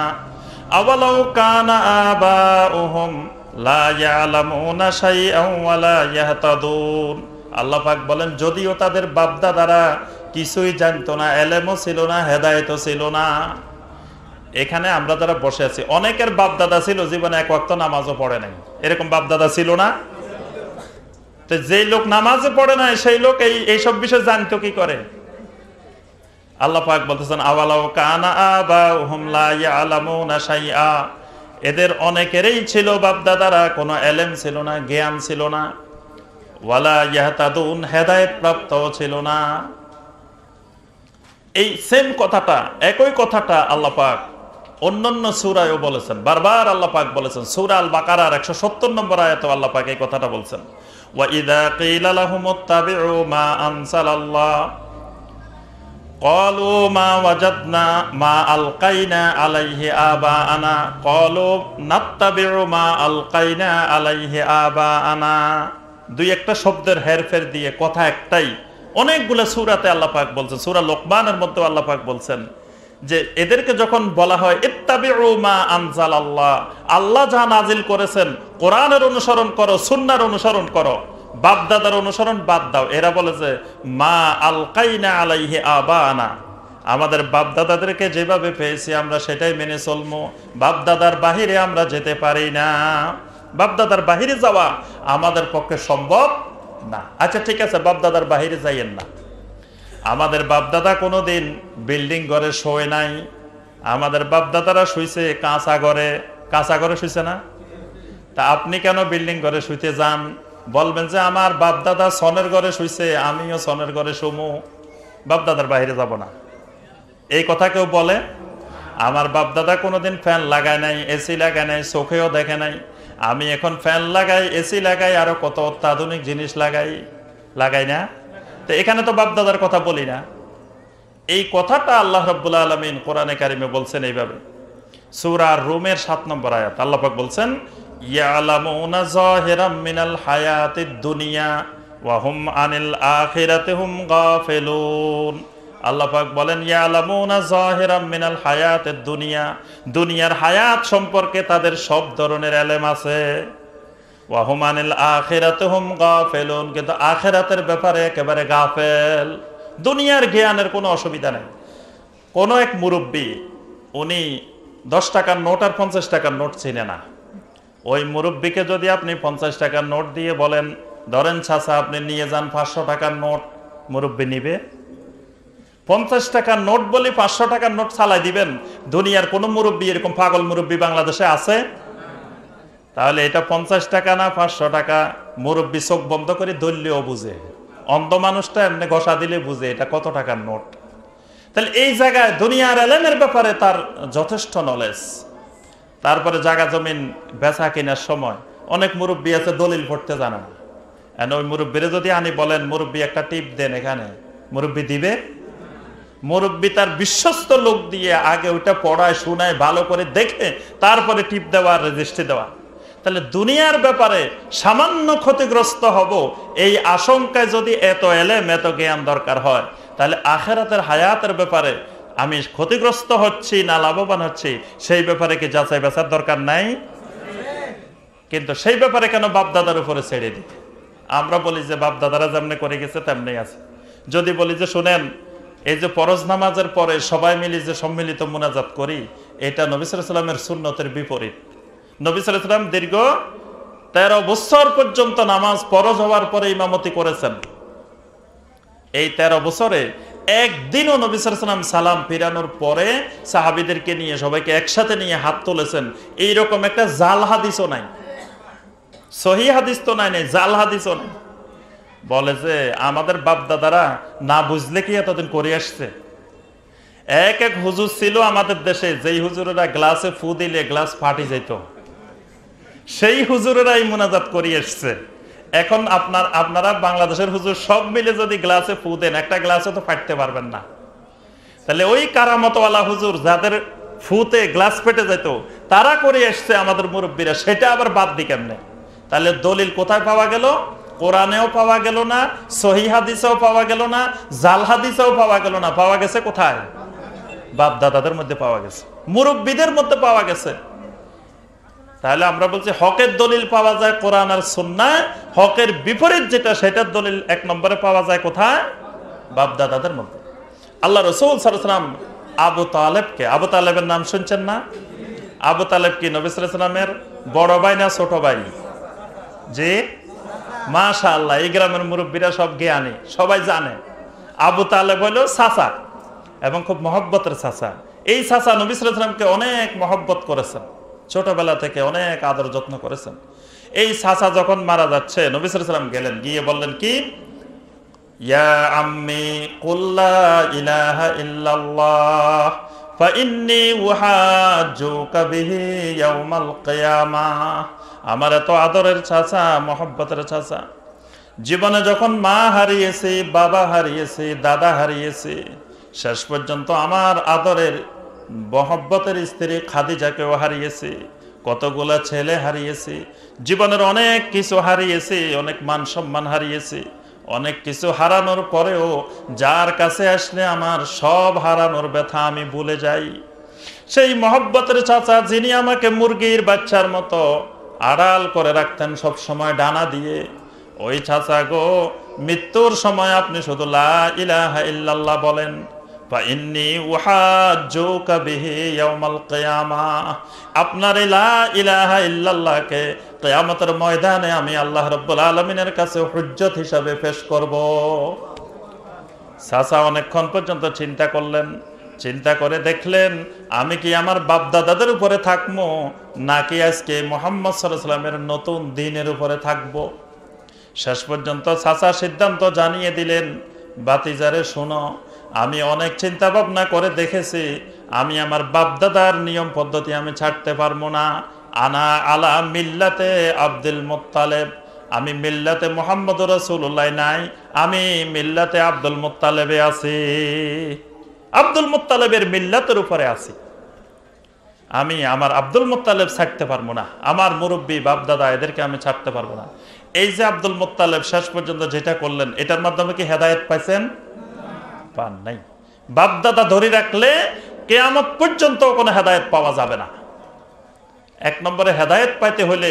A: আওয়ালাউ কানা আবাউহুম লা ইয়ালামুনা শাইআন ওয়া লা ইয়াহতাদুন। আল্লাহ পাক বলেন, যদিও তাদের বাপদাদারা কিছুই জানতো না, এলেমও ছিল না, হেদায়েতও ছিল না। এখানে আমরা যারা বসে আছি, অনেকের বাপদাদা ছিল জীবনে এক ওয়াক্ত নামাজও পড়ে নাই, এরকম বাপদাদা ছিল না? তো যেই লোক নামাজে পড়ে নাই সেই লোক এইসব বিষয় জানতো কি করে? আল্লাহ পাক বলতেছেন, আওয়ালাউ কানা আবাউহুম লা ইয়ালামুনা শাইআ, এদের অনেকেরই ছিল বাপদাদারা কোনো এলেম ছিল না, জ্ঞান ছিল না, ওয়ালা ইয়াহতাদুন, হেদায়েত প্রাপ্ত ছিল না। এই সেম কথাটা, একই কথাটা আল্লাহ পাক অন্যান্য সূরায়ও বলেছেন। বারবার আল্লাহ পাক বলেছেন। সূরা আল বাকারার 170 নম্বর আয়াতে আল্লাহ পাক এই কথাটা বলছেন, ওয়া ইযা কিলা লাহুমুত্তাবিউ মা আনসালাল্লাহ ক্বালু মা ওয়াজাদনা মা আলকাইনা আলাইহি আবাআনা ক্বালু নাত্তাবিউ মা আলকাইনা আলাইহি আবাআনা। দুই একটা শব্দের হেরফের দিয়ে কথা একটাই অনেকগুলো সূরাতে আল্লাহ পাক বলছেন। সূরা লোকমানের মধ্যে আল্লাহ পাক বলছেন যে এদেরকে যখন বলা হয় ইত্তাবিউ মা আনজালাল্লাহ, আল্লাহ যা নাজিল করেছেন কোরআনের অনুসরণ করো, সুন্নাহর অনুসরণ করো, বাপদাদার অনুসরণ বাদ দাও। এরা বলে যে মা আলকাইনা আলাইহি আবানা, আমাদের বাপদাদাদেরকে যেভাবে পেয়েছি আমরা সেটাই মেনে চলবো, বাপদাদার বাহিরে আমরা যেতে পারি না, বাপদাদার বাহিরে যাওয়া আমাদের পক্ষে সম্ভব না। আচ্ছা ঠিক আছে, বাপদাদার বাহিরে যাইয়েন না। আমাদের বাপদাদা কোনোদিন বিল্ডিং ঘরে শোয় নাই, আমাদের বাপদাদারা শুইছে কাঁচা ঘরে। কাঁচা ঘরে শুইছে না? তা আপনি কেন বিল্ডিং ঘরে শুইতে যান? বলবেন যে আমার বাপদাদা সনের ঘরে শুইছে, আমিও সনের ঘরে শুমু, বাপদাদার বাইরে যাব না। এই কথা কেউ বলে? আমার বাপদাদা কোনোদিন ফ্যান লাগায় নাই, এসি লাগায় নাই, চোখেও দেখে নাই, আমি এখন ফ্যান লাগাই, এসি লাগাই, আরো কত অত্যাধুনিক জিনিস লাগাই না। তো এখানে তো বাপদাদার কথা বলি না। এই কথাটা আল্লাহ রাব্বুল আলামিন কোরআনে কারিমে বলছেন এইভাবে। সূরা রুমের 7 নম্বর আয়াত আল্লাহ পাক বলছেন, ইয়ালামুনা যাহিরাম মিনাল হায়াতিদ দুনিয়া ওয়া হুম আনিল আখিরাতি হুম গাফিলুন। আল্লাহ পাক বলেন ইয়ালামুনা যাহিরাম মিনাল হায়াতিদ দুনিয়া, দুনিয়ার হায়াত সম্পর্কে তাদের সব ধরনের ইলম আছে। ওয়া হুম আনিল আখিরাতি হুম গাফিলুন, কিন্তু আখিরাতের ব্যাপারে একেবারে গাফেল। দুনিয়ার জ্ঞানের কোনো অসুবিধা নেই। কোনো এক মুরব্বী, উনি 10 টাকার নোট আর 50 টাকার নোট চিনে না। ওই মুরব্বীকে যদি আপনি 50 টাকার নোট দিয়ে বলেন ধরেন চাচা আপনি নিয়ে যান 500 টাকার নোট, মুরব্বী নিবে? 50 টাকার নোট বলি 500 টাকার নোট চালাই দিবেন? দুনিয়ার কোন মুরব্বী এরকম পাগল মুরব্বী বাংলাদেশে আছে? তাহলে এটা 50 টাকা না 500 টাকা, মুরব্বী চোখ বন্ধ করে ধরলেও বুঝে, অন্ধ মানুষটা এমনি ঘষা দিলে বুঝে এটা কত টাকার নোট। তাহলে এই জায়গায় দুনিয়ার এলেমের ব্যাপারে তার যথেষ্ট নলেজ। তারপরে জায়গা জমিন বেচা কেনার সময় অনেক মুরব্বী আছে দলিল পড়তে জানে না। ওই মুরব্বীরে যদি আনি বলেন মুরব্বী একটা টিপ দেন এখানে, মুরব্বী দিবে? মুরব্বী তার বিশ্বস্ত লোক দিয়ে আগে ওইটা পড়ায় শোনায় ভালো করে দেখে তারপরে টিপ দেওয়া, রেজিস্ট্রি দেওয়া। তাহলে দুনিয়ার ব্যাপারে সামান্য ক্ষতিগ্রস্ত হব এই আশঙ্কায় যদি এত এলেম এত জ্ঞান দরকার হয়, তাহলে আখিরাতের হায়াতের ব্যাপারে আমি ক্ষতিগ্রস্ত হচ্ছি না লাভবান হচ্ছি সেই ব্যাপারে কি যাচাই বাছার দরকার নাই? কিন্তু সেই ব্যাপারে কেন বাপদাদার উপরে ছেড়ে দিই? আমরা বলি যে বাপদাদারা যেমনি করে গেছে তেমনি আছে। যদি বলি যে শুনেন এই যে ফরজ নামাজের পরে সবাই মিলে যে সম্মিলিত মুনাজাত করি, এটা নবী সাল্লাল্লাহু আলাইহি ওয়াসাল্লামের সুন্নতের বিপরীত। নবী সাল্লাল্লাহু আলাইহি ওয়াসাল্লাম দীর্ঘ 13 বছর পর্যন্ত নামাজ ফরজ হওয়ার পরে ইমামতি করেছেন। এই 13 বছরে একদিনও নবী সাল্লাল্লাহু আলাইহি ওয়াসাল্লাম সালাম ফিরানোর পরে সাহাবীদেরকে নিয়ে সবাইকে একসাথে নিয়ে হাত তুলেছেন এইরকম একটা জাল হাদিসও নাই, সহি হাদিস তো নাই, জাল হাদিসও নাই। বলে যে আমাদের বাপ দাদারা না বুঝলে কি এতদিন করে আসছে। এক এক হুজুর ছিল আমাদের দেশে, যেই হুজুরেরা গ্লাসে ফু দিলে গ্লাস ফাটি যেত, সেই হুজুরেরাই মুনাজাত করে আসছে। এখন আপনারা বাংলাদেশের হুজুর সব মিলে যদি গ্লাসে ফু দেন একটা গ্লাসে তো ফাটতে পারবেন না। তাহলে ওই কারামতওয়ালা হুজুর যাদের ফুতে গ্লাস ফেটে যেত তারা করে আসছে আমাদের মুরব্বীরা, সেটা আবার বাদ দি কেমনে? তাহলে দলিল কোথায় পাওয়া গেল? কোরআনেও পাওয়া গেল না, সহি হাদিসেও পাওয়া গেল না, জাল হাদিসেও পাওয়া গেল না। পাওয়া গেছে কোথায়? বাপ দাদাদের মধ্যে পাওয়া গেছে, মুরব্বীদের মধ্যে পাওয়া গেছে। তাহলে আমরা বলছি হকের দলিল পাওয়া যায় কোরআন আর সুন্নাহ, হকের বিপরীত যেটা সেটার দলিল 1 নম্বরে পাওয়া যায় কোথায়? বাপ দাদাদের মধ্যে। আল্লাহ রাসূল সাল্লাল্লাহু আলাইহি ওয়াসাল্লাম আবু তালেবকে, আবু তালেবের নাম শুনছেন না? আবু তালেব কি নবী সাল্লাল্লাহু আলাইহি ওয়াসাল্লামের বড় ভাই না ছোট ভাই? জি মাশাআল্লাহ, এই গ্রামের মুরব্বীরা সব জ্ঞানী, সবাই জানে আবু তালেব হলো চাচা এবং খুব মহব্বতের চাচা। এই চাচা নবী সাল্লাল্লাহু আলাইহি ওয়াসাল্লামকে অনেক মহব্বত করেছেন। ছোটবেলা থেকে অনেক আদর যত্ন করেছেন। এই চাচা যখন মারা যাচ্ছে, নবী সাল্লাল্লাহু আলাইহি ওয়াসাল্লাম গেলেন, গিয়ে বললেন কি, ইয়া আম্মি কুল লা ইলাহা ইল্লাল্লাহ ফাইন্নী উহাজ্জুকা বিহি ইয়াউমাল কিয়ামাহ। আমার এত আদরের চাচা, মহব্বতের চাচা, জীবনে যখন মা হারিয়েছে, বাবা হারিয়েছে, দাদা হারিয়েছে, শেষ পর্যন্ত আমার আদরের মহব্বতের স্ত্রী খাদিজাকেও হারিয়েছে, কতগুলা ছেলে হারিয়েছে, জীবনের অনেক কিছু হারিয়েছে, অনেক মান সম্মান হারিয়েছে। অনেক কিছু হারানোর পরেও যার কাছে আসলে আমার সব হারানোর ব্যথা আমি ভুলে যাই, সেই মহব্বতের চাচা, যিনি আমাকে মুরগির বাচ্চার মতো আড়াল করে রাখতেন সব সময় ডানা দিয়ে, ওই চাচা গো, মৃত্যুর সময় আপনি শুধু লা ইলাহা ইল্লাল্লাহ বলেন, ফাইন্নী উহাজ্জুকা বিহি ইয়াউমাল কিয়ামাহ। আপনার এই লা ইলাহা ইল্লাল্লাহকে কিয়ামতের ময়দানে আমি আল্লাহ রাব্বুল আলামিনের কাছে হুজ্জত হিসাবে পেশ করব। চাচা অনেকক্ষণ পর্যন্ত চিন্তা করলেন, চিন্তা করে দেখলেন আমি কি আমার বাপ দাদাদের উপরে থাকবো, নাকি আজকে মুহাম্মদ সাল্লাল্লাহু আলাইহি ওয়াসাল্লামের নতুন দ্বীনের উপরে থাকবো। শেষ পর্যন্ত চাচা সিদ্ধান্ত জানিয়ে দিলেন, বাতিজারে শোনো, আমি অনেক চিন্তা ভাবনা করে দেখেছি, আমি আমার বাপদাদার নিয়ম পদ্ধতি আমি ছাড়তে পারবো না। আনা আলা মিল্লাতে আব্দুল মুত্তালিব, আমি মিল্লাতে মুহাম্মদুর রাসূলুল্লাহ নাই, আমি মিল্লাতে আব্দুল মুত্তালিবে আছি, আব্দুল মুত্তালিবের মিল্লাতের উপরে আছি। আমি আমার আব্দুল মুত্তালিব ছাড়তে পারবো না, আমার মুরব্বী বাপদাদা এদেরকে আমি ছাড়তে পারবো না। এই যে আব্দুল মুত্তালিব শেষ পর্যন্ত যেটা করলেন, এটার মাধ্যমে কি হেদায়েত পাইছেন? পান নাই। বাপদাদা ধরে রাখলে কিয়ামত পর্যন্ত কোনো হেদায়েত পাওয়া যাবে না। এক নম্বরে হেদায়েত পাইতে হলে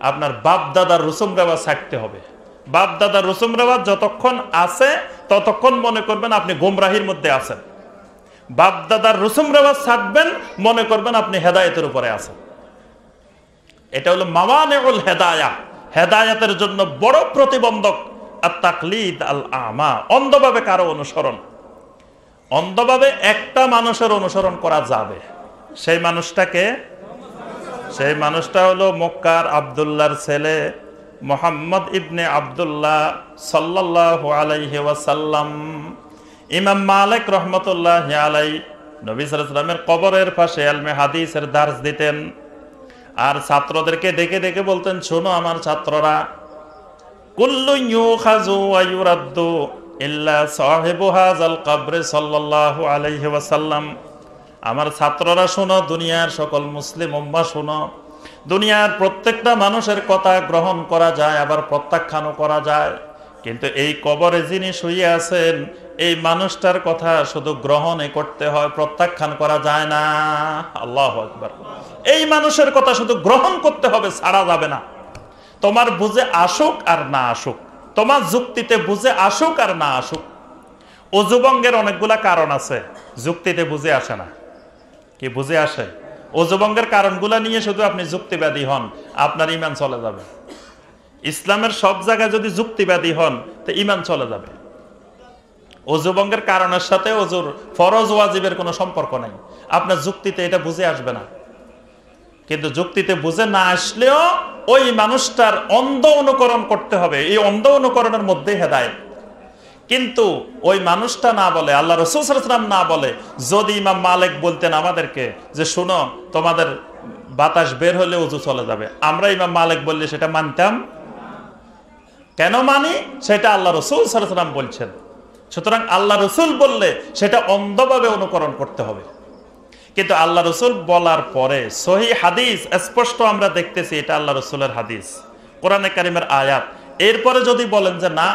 A: আপনার বাপদাদার রসুম রেওয়াজ ছাড়তে হবে। বাপদাদার রসুম রেওয়াজ যতক্ষণ আছে ততক্ষণ মনে করবেন আপনি গোমরাহির মধ্যে আছেন। বাপদাদার রসুম রেওয়াজ ছাড়বেন, মনে করবেন আপনি হেদায়েতের উপরে আছেন। এটা হলো মাওয়ানিউল হেদায়া, হেদায়েতের জন্য বড় প্রতিবন্ধক আত-তাকলিদ আল আমা, অন্ধভাবে কারো অনুসরণ। অন্ধভাবে একটা মানুষের অনুসরণ করা যাবে, সেই মানুষটা হলো মক্কার আব্দুল্লাহর ছেলে মুহাম্মদ ইবনে আব্দুল্লাহ সাল্লাল্লাহু আলাইহি ওয়াসাল্লাম। ইমাম মালিক রাহমাতুল্লাহি আলাইহি নবী সাল্লাল্লাহু আলাইহি ওয়াসাল্লামের কবরের পাশে ইলমে হাদিসের দার্স দিতেন, আর ছাত্রদেরকে ডেকে ডেকে বলতেন, শোনো আমার ছাত্ররা, কুল্লু ইউখাযু ওয়া ইউরাদ্দু ইল্লা সাহিবু হাযাল কবর সাল্লাল্লাহু আলাইহি ওয়াসাল্লাম। আমার ছাত্ররা শোনো, দুনিয়ার সকল মুসলিম উম্মাহ শোনো, দুনিয়ার প্রত্যেকটা মানুষের কথা গ্রহণ করা যায়, আবার প্রত্যাখ্যানও করা যায়, কিন্তু এই কবরে যিনি শুয়ে আছেন এই মানুষটার কথা শুধু গ্রহণই করতে হয়, প্রত্যাখ্যান করা যায় না। আল্লাহু আকবার। এই মানুষের কথা শুধু গ্রহণ করতে হবে, ছাড়া যাবে না। তোমার বুঝে আসুক আর না আসুক, তোমার যুক্তিতে বুঝে আসুক আর না আসুক। অজুভঙ্গের অনেকগুলা কারণ আছে, যুক্তিতে বুঝে আসে না। কি বুঝে আসে? অজুভঙ্গের কারণগুলা নিয়ে শুধু আপনি যুক্তিবাদী হন, আপনার ঈমান চলে যাবে। ইসলামের সব জায়গায় যদি যুক্তিবাদী হন তো ঈমান চলে যাবে। অজুভঙ্গের কারণের সাথে অজুর ফরজ ওয়াজিবের কোনো সম্পর্ক নাই, আপনার যুক্তিতে এটা বুঝে আসবে না। কিন্তু যুক্তিতে বুঝে না আসলেও ওই মানুষটার অন্ধ অনুকরণ করতে হবে, এই অন্ধ অনুকরণের মধ্যে হেদায়েত। কিন্তু ওই মানুষটা না বলে, আল্লাহ রাসূল সাল্লাল্লাহু আলাইহি ওয়াসাল্লাম না বলে, যদি ইমাম মালিক বলতেন আমাদেরকে যে শোনো তোমাদের বাতাস বের হলে ওযু চলে যাবে, আমরা ইমাম মালিক বললে সেটা মানতাম? কেন মানি? সেটা আল্লাহ রাসূল সাল্লাল্লাহু আলাইহি ওয়াসাল্লাম বলছেন। সুতরাং আল্লাহ রাসূল বললে সেটা অন্ধভাবে অনুকরণ করতে হবে। কিন্তু আল্লাহ রাসূল বলার পরে সহিহ হাদিস স্পষ্ট আমরা দেখতেছি এটা আল্লাহ রাসূলের হাদিস, কোরআনে কারীমের আয়াত, এরপরে যদি বলেন যে না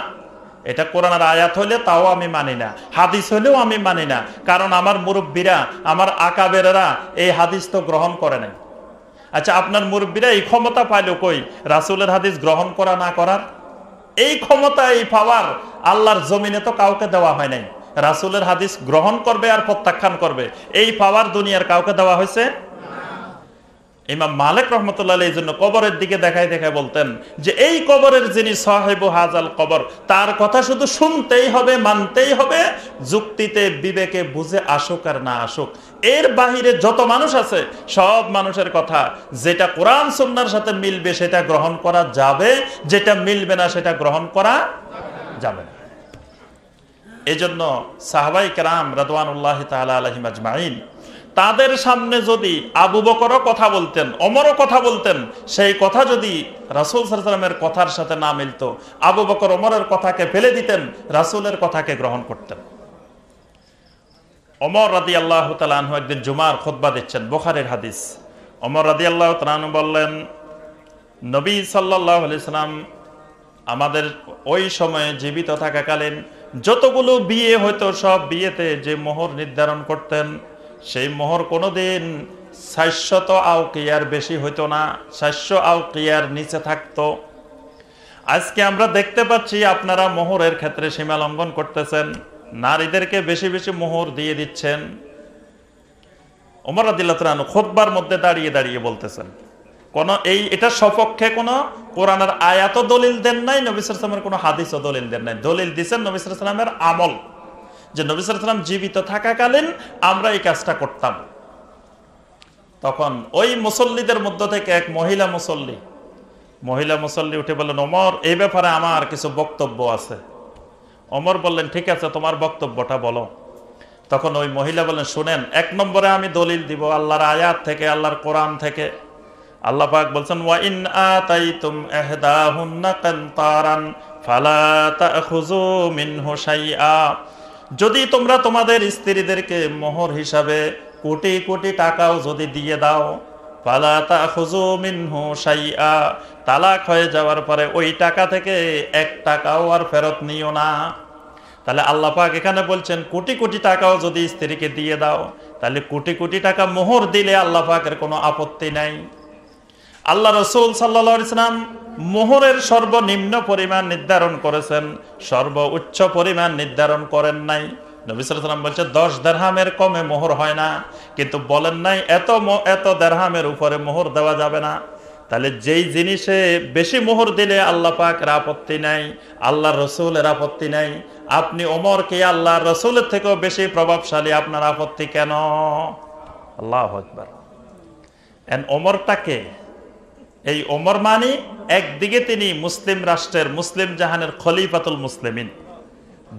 A: এটা কোরআনের আয়াত হইলে তাও আমি মানি না, হাদিস হইলেও আমি মানি না, কারণ আমার মুরব্বীরা, আমার আকাবেরেরা এই হাদিস তো গ্রহণ করে নাই। আচ্ছা, আপনার মুরব্বীরা এই ক্ষমতা পাইলো কই রাসূলের হাদিস গ্রহণ করা না করার? এই ক্ষমতা, এই পাওয়ার আল্লাহর জমিনে তো কাউকে দেওয়া হয় নাই। রাসূলের হাদিস গ্রহণ করবে আর প্রত্যাখ্যান করবে, এই পাওয়ার দুনিয়ার কাউকে দেওয়া হয়েছে? ইমাম মালিক রাহমাতুল্লাহ আলাইহি এই জন্য কবরের দিকে দেখায় দেখায় বলতেন যে এই কবরের যিনি সাহেবু হাজাল কবর, তার কথা শুধু শুনতেই হবে, মানতেই হবে, যুক্তিতে বিবেকে বুঝে আসুক আর না আসুক। এর বাহিরে যত মানুষ আছে সব মানুষের কথা যেটা কোরআন সুন্নাহর সাথে মিলবে সেটা গ্রহণ করা যাবে, যেটা মিলবে না সেটা গ্রহণ করা যাবে না। এজন্য সাহাবায়ে কেরাম রাদওয়ানুল্লাহি তাআলা আলাইহিম আজমাইন তাদের সামনে যদি আবু বকরও কথা বলতেন, ওমরও কথা বলতেন, সেই কথা যদি রাসূল সাল্লাল্লাহু আলাইহি ওয়াসাল্লামের কথার সাথে না মিলতো, আবু বকর ওমরের কথাকে ফেলে দিতেন, রাসূলের কথাকে গ্রহণ করতেন। ওমর রাদিয়াল্লাহু তাআলা আনহু একদিন জুমার খুতবা দিচ্ছেন, বুখারীর হাদিস। ওমর রাদিয়াল্লাহু তাআলা আনহু বললেন, নবী সাল্লাল্লাহু আলাইহি সাল্লাম আমাদের ওই সময়ে জীবিত থাকাকালীন যতগুলো বিয়ে হয়তো সব বিয়েতে যে মোহর নির্ধারণ করতেন, সেই মোহর কোনোদিন 400 আউকিয়ার বেশি হইতো না, 400 আউকিয়ার নিচে থাকতো। আজকে আমরা দেখতে পাচ্ছি আপনারা মোহরের ক্ষেত্রে সীমা লঙ্ঘন করতেছেন, নারীদেরকে বেশি বেশি মোহর দিয়ে দিচ্ছেন। ওমর রাদিয়াল্লাহু তাআলা খুতবার মধ্যে দাঁড়িয়ে দাঁড়িয়ে বলতেছেন, এটা সপক্ষে কোনো কোরআনের আয়াতও দলিল দেন নাই, নবী সাল্লাল্লাহু আলাইহি ওয়াসাল্লামের কোনো হাদিসও দলিল দেন নাই। দলিল দিয়েছেন নবী সাল্লাল্লাহু আলাইহি ওয়াসাল্লামের আমল, যে নবী সাল্লাল্লাহু আলাইহি ওয়াসাল্লাম জীবিত থাকাকালীন আমরা এই কাজটা করতাম। তখন ওই মুসল্লিদের মধ্য থেকে এক মহিলা মুসল্লি উঠে বললেন, ওমর এই ব্যাপারে আমার কিছু বক্তব্য আছে। ওমর বললেন, ঠিক আছে তোমার বক্তব্যটা বলো। তখন ওই মহিলা বললেন, শুনেন, 1 নম্বরে আমি দলিল দিব আল্লাহর আয়াত থেকে, আল্লাহর কোরআন থেকে। আল্লাহ পাক বলছেন, ওয়া ইন আতাইতুম ইহদাহুন্না কিনতারান ফালা তাখুযু মিনহু শাইআ, যদি তোমরা তোমাদের স্ত্রীদেরকে মোহর হিসাবে কোটি কোটি টাকাও যদি দিয়ে দাও, ফালা তাখুযু মিনহু শাইআ, তালাক হয়ে যাওয়ার পরে ওই টাকা থেকে 1 টাকাও আর ফেরত নিও না। তাহলে আল্লাহ পাক এখানে বলছেন কোটি কোটি টাকাও যদি স্ত্রীকে দিয়ে দাও, তাহলে কোটি কোটি টাকা মোহর দিলে আল্লাহ পাকের কোনো আপত্তি নাই। আল্লাহ রাসূল সাল্লাল্লাহু আলাইহি ওয়াসাল্লাম মোহরের সর্বনিম্ন পরিমাণ নির্ধারণ করেছেন, সর্বোচ্চ পরিমাণ নির্ধারণ করেন নাই। নবী সাল্লাল্লাহু আলাইহি ওয়াসাল্লাম বলছেন 10 দিরহামের কমে মোহর হয় না, কিন্তু বলেন নাই এত দিরহামের উপরে মোহর দেওয়া যাবে না। তাহলে যেই জিনিসে বেশি মোহর দিলে আল্লাহ পাকের আপত্তি নাই, আল্লাহর রাসূলের আপত্তি নাই, আপনি ওমরকে আল্লাহর রাসূলের থেকেও বেশি প্রভাবশালী, আপনার আপত্তি কেন? আল্লাহু আকবার। ওমরটাকে, এই ওমর মানে একদিকে তিনি মুসলিম রাষ্ট্রের, মুসলিম জাহানের খলিফাতুল মুসলিমিন,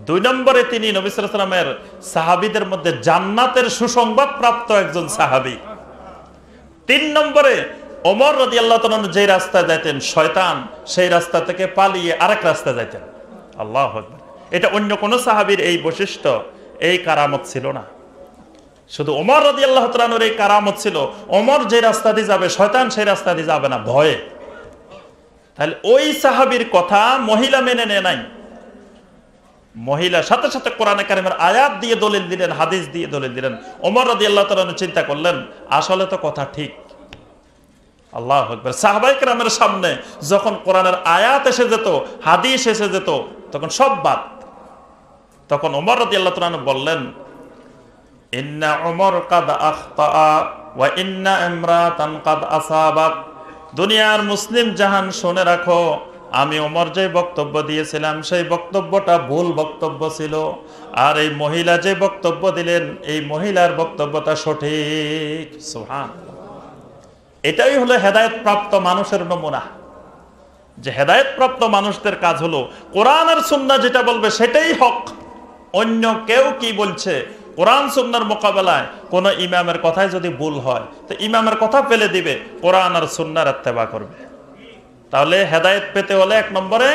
A: 2 নম্বরে তিনি নবী সাল্লাল্লাহু আলাইহি ওয়াসাল্লামের সাহাবীদের মধ্যে জান্নাতের সুসংবাদ প্রাপ্ত একজন সাহাবী, 3 নম্বরে ওমর রাদিয়াল্লাহু তাআলা যে রাস্তায় যাইতেন শয়তান সেই রাস্তা থেকে পালিয়ে আরেক রাস্তায় যাইতেন। আল্লাহু আকবার। এটা অন্য কোন সাহাবীর এই বৈশিষ্ট্য, এই কারামত ছিল না, শুধু ওমর রাদিয়াল্লাহু তাআলার এই কারামত ছিল। ওমর যে রাস্তা দিয়ে যাবে শয়তান সেই রাস্তা দিয়ে যাবে না, ভয়ে। তাহলে ওই সাহাবীর কথা মহিলা মেনে নেয় নাই, মহিলা সাথে সাথে কোরআনে কারিমের আয়াত দিয়ে দলিল দিলেন, হাদিস দিয়ে দলিল দিলেন। ওমর রাদিয়াল্লাহু তাআলা চিন্তা করলেন, আসলে তো কথা ঠিক। আল্লাহু আকবার। সাহাবায়ে কেরামের সামনে যখন কোরআনের আয়াত এসে যেত, হাদিস এসে যেত, তখন সব বাদ। তখন ওমর রাদিয়াল্লাহু তাআলা বললেন, ইন্না উমর কাদ আখতা ওয়া ইন্না ইমরাতান কাদ আসাবাত। দুনিয়ার মুসলিম জাহান শুনে রাখো, আমি ওমর যে বক্তব্য দিয়েছিলাম সেই বক্তব্যটা ভুল বক্তব্য ছিল, আর এই মহিলা যে বক্তব্য দিলেন এই মহিলার বক্তব্যটা সঠিক। সুবহানাল্লাহ। এটাই হলো হেদায়েত প্রাপ্ত মানুষের নমুনা, যে হেদায়েত প্রাপ্ত মানুষদের কাজ হলো কোরআন আর সুন্নাহ যেটা বলবে সেটাই হক। অন্য কেউ কি বলছে, কোরআন সুন্নাহর মোকাবেলায় কোন ইমামের কথায় যদি ভুল হয় তো ইমামের কথা ফেলে দিবে, কোরআন আর সুন্নাহর ইত্তেবা করবে। তাহলে হেদায়েত পেতে হলে 1 নম্বরে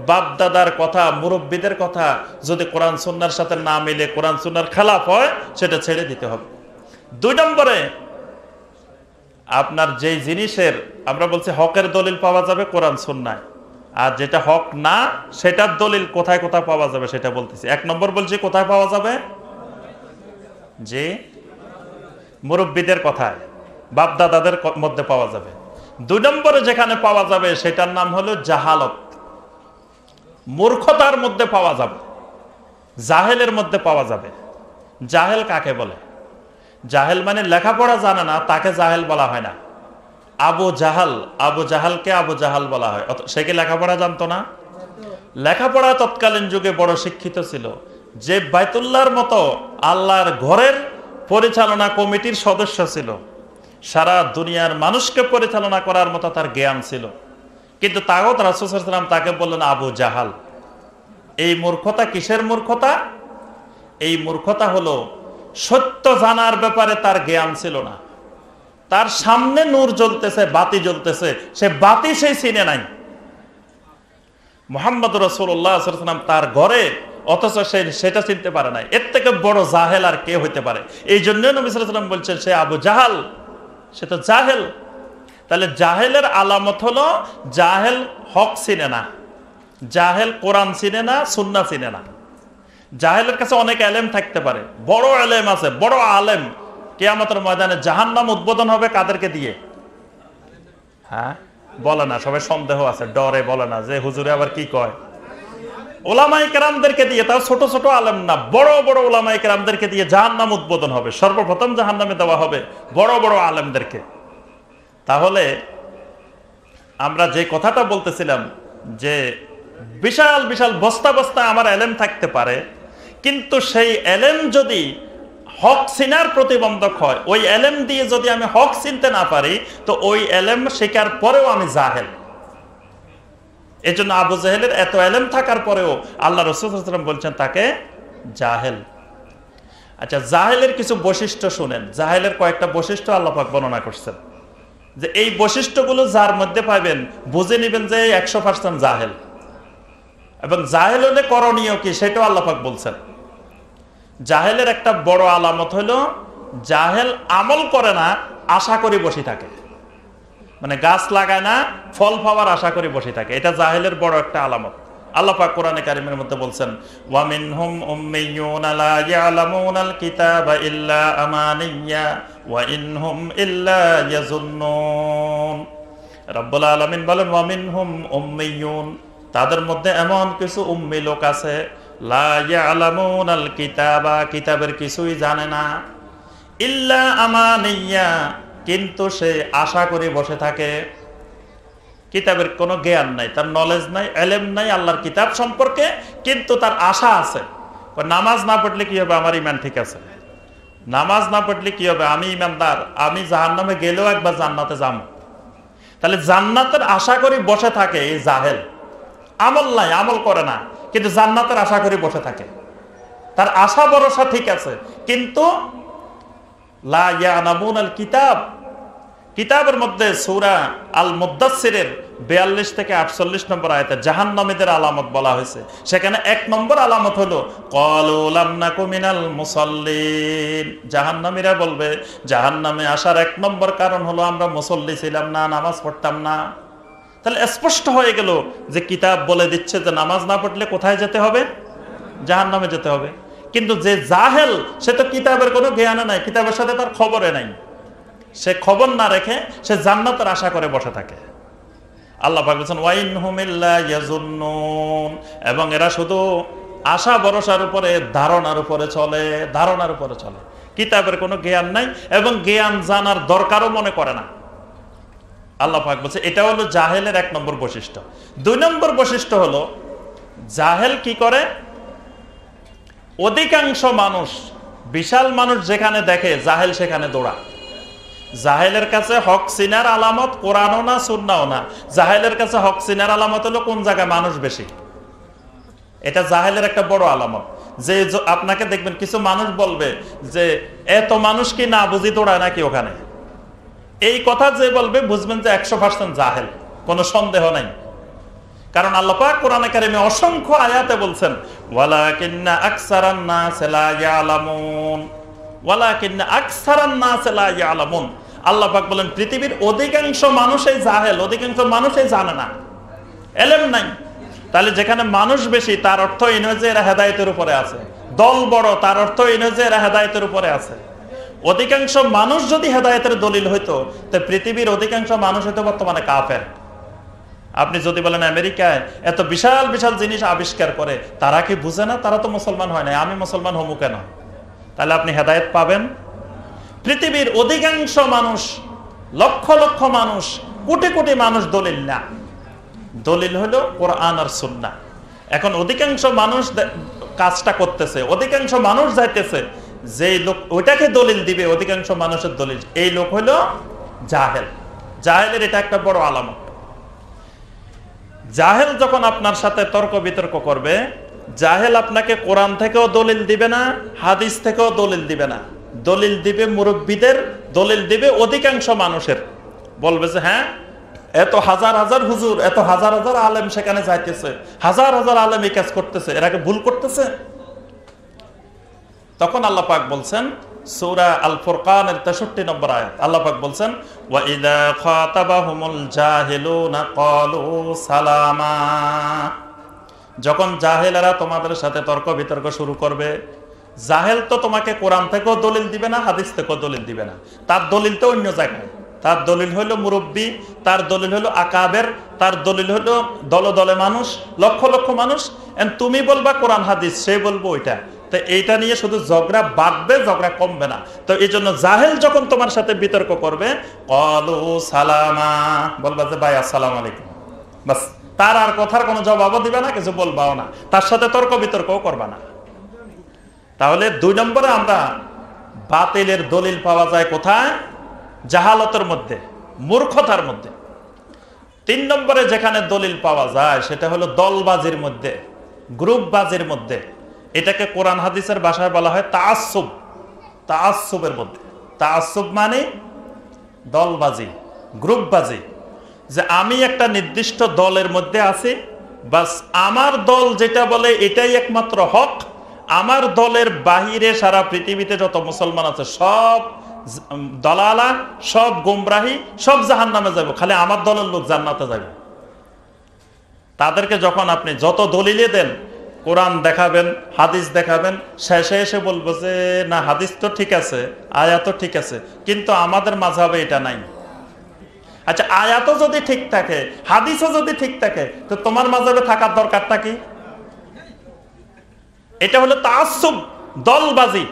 A: বাপ দাদার কথা, মুরব্বীদের কথা যদি কোরআন সুন্নাহর সাথে না মিলে, কোরআন সুন্নাহর খেলাফ হয়, সেটা ছেড়ে দিতে হবে। 2 নম্বরে আপনার যেই জিনিসের আমরা বলছি হকের দলিল পাওয়া যাবে কোরআন সুন্নাহয়, আর যেটা হক না সেটার দলিল কোথায় কোথায় পাওয়া যাবে সেটা বলতেছি। 1 নম্বর বলছি কোথায় পাওয়া যাবে, যে মুরব্বীদের কথায়, বাপ দাদাদের মধ্যে পাওয়া যাবে। 2 নম্বরে যেখানে পাওয়া যাবে সেটার নাম হলো জাহালত, মূর্খতার মধ্যে পাওয়া যাবে, জাহেলের মধ্যে পাওয়া যাবে। জাহেল কাকে বলে? জাহেল মানে লেখাপড়া জানে না, তাকে জাহেল বলা হয় না। আবু জাহালকে আবু জাহাল বলা হয়। সে কি লেখাপড়া জানতো না? লেখাপড়া তৎকালীন যুগে বড় শিক্ষিত ছিল। যে বাইতুল্লাহর মতো আল্লাহর ঘরের পরিচালনা কমিটির সদস্য ছিল, সারা দুনিয়ার মানুষকে পরিচালনা করার মতো তার জ্ঞান ছিল, কিন্তু তাগত রাসূল সাল্লাল্লাহু আলাইহি ওয়াসাল্লাম তাকে বললেন আবু জাহাল। এই মূর্খতা কিসের মূর্খতা? এই মূর্খতা হলো সত্য জানার ব্যাপারে তার জ্ঞান ছিল না। তার সামনে নূর জ্বলতেছে, বাতি জ্বলতেছে, সে বাতি সে চিনে নাই। মুহাম্মদ রাসূলুল্লাহ সাল্লাল্লাহু আলাইহি ওয়াসাল্লাম তার ঘরে, অথচ সে সেটা চিনতে পারে নাই। এর থেকে বড় জাহেল আর কে হইতে পারে? এই জন্য নবী সাল্লাল্লাহু আলাইহি ওয়াসাল্লাম বলছেন সে আবু জাহাল, সে তো জাহেল। তাহলে জাহেলের আলামত হলো জাহেল হক চিনে না, জাহেল কোরআন চিনে না, সুন্নাহ চিনে না। জাহেলের কাছে অনেক এলেম থাকতে পারে, বড় এলেম আছে, বড় আলেম। কিয়ামতের ময়দানে জাহান্নাম উদ্বোধন হবে কাদেরকে দিয়ে? হ্যাঁ বলে না, সবাই সন্দেহ আছে, ডরে বলে না যে হুজুরে আবার কি কয়। ওলামায়ে কেরামদেরকে দিয়ে, তাও ছোট ছোট আলেম না, বড় বড় ওলামায়ে কেরামদেরকে দিয়ে জাহান্নাম উদ্বোধন হবে। সর্বপ্রথম জাহান্নামে দেওয়া হবে বড় বড় আলেমদেরকে। তাহলে আমরা যে কথাটা বলতেছিলাম যে বিশাল বিশাল বস্তা বস্তা আমার এলেম থাকতে পারে, কিন্তু সেই এলেম যদি হক চিনার প্রতিবন্ধক হয়, ওই এলেম দিয়ে যদি আমি হক চিনতে না পারি, তো ওই এলেম শেখার পরেও আমি জাহেল। এই জন্য আবু জাহেলের এত এলেম থাকার পরেও আল্লাহ রাসূল সাল্লাল্লাহু আলাইহি ওয়াসাল্লাম বলছেন তাকে জাহেল। আচ্ছা, জাহেলের কিছু বৈশিষ্ট্য শুনেন। জাহেলের কয়েকটা বৈশিষ্ট্য আল্লাহ পাক বর্ণনা করছেন, যে এই বৈশিষ্ট্যগুলো যার মধ্যে পাবেন বুঝে নেবেন যে 100% জাহেল। এবং জাহেল হলে করণীয় কি সেটাও আল্লাহ পাক বলছেন। জাহেলের একটা বড় আলামত হলো জাহেল আমল করে না, আশা করে বসে থাকে। মানে গাছ লাগায় না, ফল পাওয়ার আশা করে বসে থাকে। এটা জাহেলের বড় একটা আলামত। আল্লাহ পাক কোরআনে কারিমের মধ্যে বলছেন, ওয়া মিনহুম উম্মিয়ুনা লা ইয়ালামুনাল কিতাবা ইল্লা আমানিয়া ওয়া ইনহুম ইল্লা ইয়াজুন্নুন। রব্বুল আলামিন বলেন ওয়া মিনহুম উম্মিয়ুন, তাদের মধ্যে এমন কিছু উম্মি লোক আছে, লা ইয়ালামুনাল কিতাবা, কিতাবের কিছুই জানে না, ইল্লা আমানিয়া, কিন্তু সে আশা করে বসে থাকে। কিতাবের কোনো জ্ঞান নাই, তার নলেজ নাই, এলেম নাই আল্লাহর কিতাব সম্পর্কে, কিন্তু তার আশা আছে। নামাজ না পড়লে কি হবে? আমার ইমান ঠিক আছে। নামাজ না পড়লে কি হবে? আমি ইমানদার, আমি জাহান্নামে গেলেও একবার জান্নাতে যাব। তাহলে জান্নাতের আশা করে বসে থাকে এই জাহেল। আমল নাই, আমল করে না, কিন্তু জান্নাতের আশা করে বসে থাকে। তার আশা ভরসা ঠিক আছে, কিন্তু লা ইয়ালামুনাল কিতাব, কিতাবের মধ্যে সূরা আল মুদ্দাসসিরের 42 থেকে 48 নম্বর আয়াতে জাহান্নামীদের আলামত বলা হয়েছে। সেখানে 1 নম্বর আলামত হলো ক্বালু লাম নাকু মিনাল মুসাল্লিন। জাহান্নামীরা বলবে, জাহান্নামে আসার 1 নম্বর কারণ হলো আমরা মুসল্লি ছিলাম না, নামাজ পড়তাম না। তাহলে স্পষ্ট হয়ে গেল যে কিতাব বলে দিচ্ছে যে নামাজ না পড়লে কোথায় যেতে হবে? জাহান্নামে যেতে হবে। কিন্তু যে জাহেল, সে তো কিতাবের কোনো জ্ঞানে নাই, কিতাবের সাথে তার খবরে নাই। সে খবর না রেখে সে জান্নাতের আশা করে বসে থাকে। আল্লাহ পাক বলেছেন ওয়াইনহুম ইল্লা ইয়াজুন্নুন, এবং এরা শুধু আশা ভরসার উপরে, ধারণার উপরে চলে, ধারণার উপরে চলে। কিতাবের কোনো জ্ঞান নাই এবং জ্ঞান জানার দরকারও মনে করে না। আল্লাহ পাক বলছে এটা হলো জাহেলের 1 নম্বর বৈশিষ্ট্য। 2 নম্বর বৈশিষ্ট্য হলো জাহেল কি করে? অধিকাংশ মানুষ, বিশাল মানুষ যেখানে দেখে জাহেল সেখানে দৌড়া। জাহেলের কাছে হক চিনার আলামত কোরআনও না, সুন্নাহও না। জাহেলের কাছে হক চিনার আলামত হলো কোন জায়গায় মানুষ বেশি। এটা জাহেলের একটা বড় আলামত। যে আপনাকে দেখবেন কিছু মানুষ বলবে যে এত মানুষ কি না বুঝি দৌড়ায় নাকি ওখানে, এই কথা যে বলবে বুঝবেন যে 100% জাহেল, কোনো সন্দেহ নাই। কারণ আল্লাহ পাক কোরআনে কারিমে অসংখ্য আয়াতে বলছেন ওয়ালাকিন্না আকসারান নাস লা ইয়ালামুন, ওয়ালাকিন্না আকসারান নাস লা ইয়ালামুন। আল্লাহ পাক বলেন পৃথিবীর অধিকাংশ মানুষই জাহেল, অধিকাংশ মানুষই জানে না, এলেম নাই। তাহলে যেখানে মানুষ বেশি তার অর্থ এই নয় যে এরা হেদায়েতের উপরে আছে। দল বড় তার অর্থ এই নয় যে এরা হেদায়েতের উপরে আছে। অধিকাংশ মানুষ যদি হেদায়েতের দলিল হইতো, তো পৃথিবীর অধিকাংশ মানুষ হয়তো বর্তমানে কাফের। আপনি যদি বলেন আমেরিকায় এত বিশাল বিশাল জিনিস আবিষ্কার করে, তারা কি বুঝে না? তারা তো মুসলমান হয় না, আমি মুসলমান হমু কেন? তাহলে আপনি হেদায়েত পাবেন? পৃথিবীর অধিকাংশ মানুষ লক্ষ লক্ষ মানুষ, কোটি কোটি মানুষ দলিল না, দলিল হলো কোরআন আর সুন্নাহ। এখন অধিকাংশ মানুষ কাজটা করতেছে, অধিকাংশ মানুষ যাইতেছে, যে লোক ওইটাকে দলিল দিবে অধিকাংশ মানুষের দলিল, এই লোক হলো জাহেল। জাহেলের এটা একটা বড় আলামত। জাহেল যখন আপনার সাথে তর্ক বিতর্ক করবে, জাহেল আপনাকে কোরআন থেকেও দলিল দিবে না, হাদিস থেকেও দলিল দিবে না, দলিল দিবে মুরব্বীদের, দলিল দিবে অধিকাংশ মানুষের। বলবে যে হ্যাঁ, এত হাজার হাজার হুজুর, এত হাজার হাজার আলেম সেখানে যাইতেছে, হাজার হাজার আলেম এই কাজ করতেছে, এরাকে ভুল করতেছে। তখন আল্লাহ পাক বলছেন সূরা আল ফুরকানের 63 নম্বর আয়াত, আল্লাহ পাক বলছেন ওয়া ইযা খাতাবাহুমুল জাহিলুনা ক্বালু সালামা। যখন জাহেলেরা তোমাদের সাথে তর্ক বিতর্ক শুরু করবে, জাহেল তো তোমাকে কোরআন থেকেও দলিল দিবে না, হাদিস থেকেও দলিল দিবে না, তার দলিল তো অন্য জায়গায়। তার দলিল হলো মুরব্বী, তার দলিল হলো আকাবের, তার দলিল হলো দলে দলে মানুষ, লক্ষ লক্ষ মানুষ। তুমি বলবা কোরআন হাদিস, সে বলবো ওইটা। তো এইটা নিয়ে শুধু ঝগড়া বাড়বে, ঝগড়া কমবে না। তো এই জন্য জাহেল যখন তোমার সাথে বিতর্ক করবে, ক্বালু সালামা, বলবা যে ভাই আসসালামু আলাইকুম, বাস। তার আর কথার কোনো জবাবও দিবে না, কিছু বলবাও না, তার সাথে তর্ক বিতর্কও করবা না। তাহলে 2 নম্বরে আমরা বাতিলের দলিল পাওয়া যায় কোথায়? জাহালতের মধ্যে, মূর্খতার মধ্যে। 3 নম্বরে যেখানে দলিল পাওয়া যায় সেটা হলো দলবাজির মধ্যে, গ্রুপবাজির মধ্যে। এটাকে কোরআন হাদিসের ভাষায় বলা হয় তাআসসুব। তাআসসুবের মধ্যে, তাআসসুব মানে দলবাজি, গ্রুপবাজি। যে আমি একটা নির্দিষ্ট দলের মধ্যে আছি, বাস আমার দল যেটা বলে এটাই একমাত্র হক, আমার দলের বাহিরে সারা পৃথিবীতে যত মুসলমান আছে সব দলালা, সব গোমরাহি, সব জাহান্নামে যাবে, খালি আমার দলের লোক জান্নাতে যাবে। তাদেরকে যখন আপনি যত দলিলে দেন, কোরআন দেখাবেন, হাদিস দেখাবেন, শেষে এসে বলবো যে না, হাদিস তো ঠিক আছে, আয়াত ঠিক আছে, কিন্তু আমাদের মাযহাবে এটা নাই। আচ্ছা, আয়াতও যদি ঠিক থাকে, হাদিসও যদি ঠিক থাকে, তো তোমার মাযহাবে থাকার দরকারটা কি? এটা হলো তাআসসুব, দলবাজি,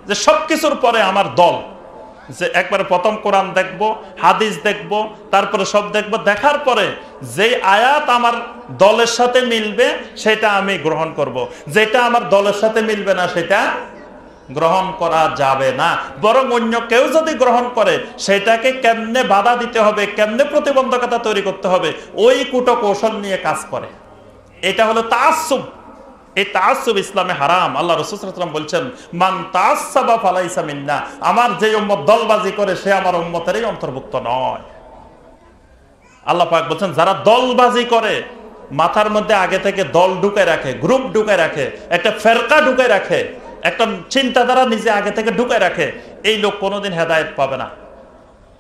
A: যে সবকিছুর পরে আমার দল। যে একবারে প্রথম কোরআন দেখবো, হাদিস দেখবো, তারপরে সব দেখবো, দেখার পরে যে আয়াত আমার দলের সাথে মিলবে সেটা আমি গ্রহণ করব, যেটা আমার দলের সাথে মিলবে না সেটা গ্রহণ করা যাবে না। বরং অন্য কেউ যদি গ্রহণ করে, সেটাকে কেমনে বাধা দিতে হবে, কেমনে প্রতিবন্ধকতা তৈরি করতে হবে, ওই কুটো কৌশল নিয়ে কাজ করে। এটা হলো তাআসসুব। এই তাআসসুব ইসলামে হারাম। আল্লাহ রাসূল সাল্লাল্লাহু আলাইহি ওয়াসাল্লাম বলছেন মান তাআসসাবা ফালাইসা মিন্না, আমার যে উম্মত দলবাজি করে সে আমার উম্মতেরই অন্তর্ভুক্ত নয়। আল্লাহ পাক বলছেন যারা দলবাজি করে, মাথার মধ্যে আগে থেকে দল ঢুকায় রাখে, গ্রুপ ঢুকায় রাখে, একটা ফেরকা ঢুকায় রাখে, একটা চিন্তাধারা নিজে আগে থেকে ঢুকায় রাখে, এই লোক কোনোদিন হেদায়েত পাবে না।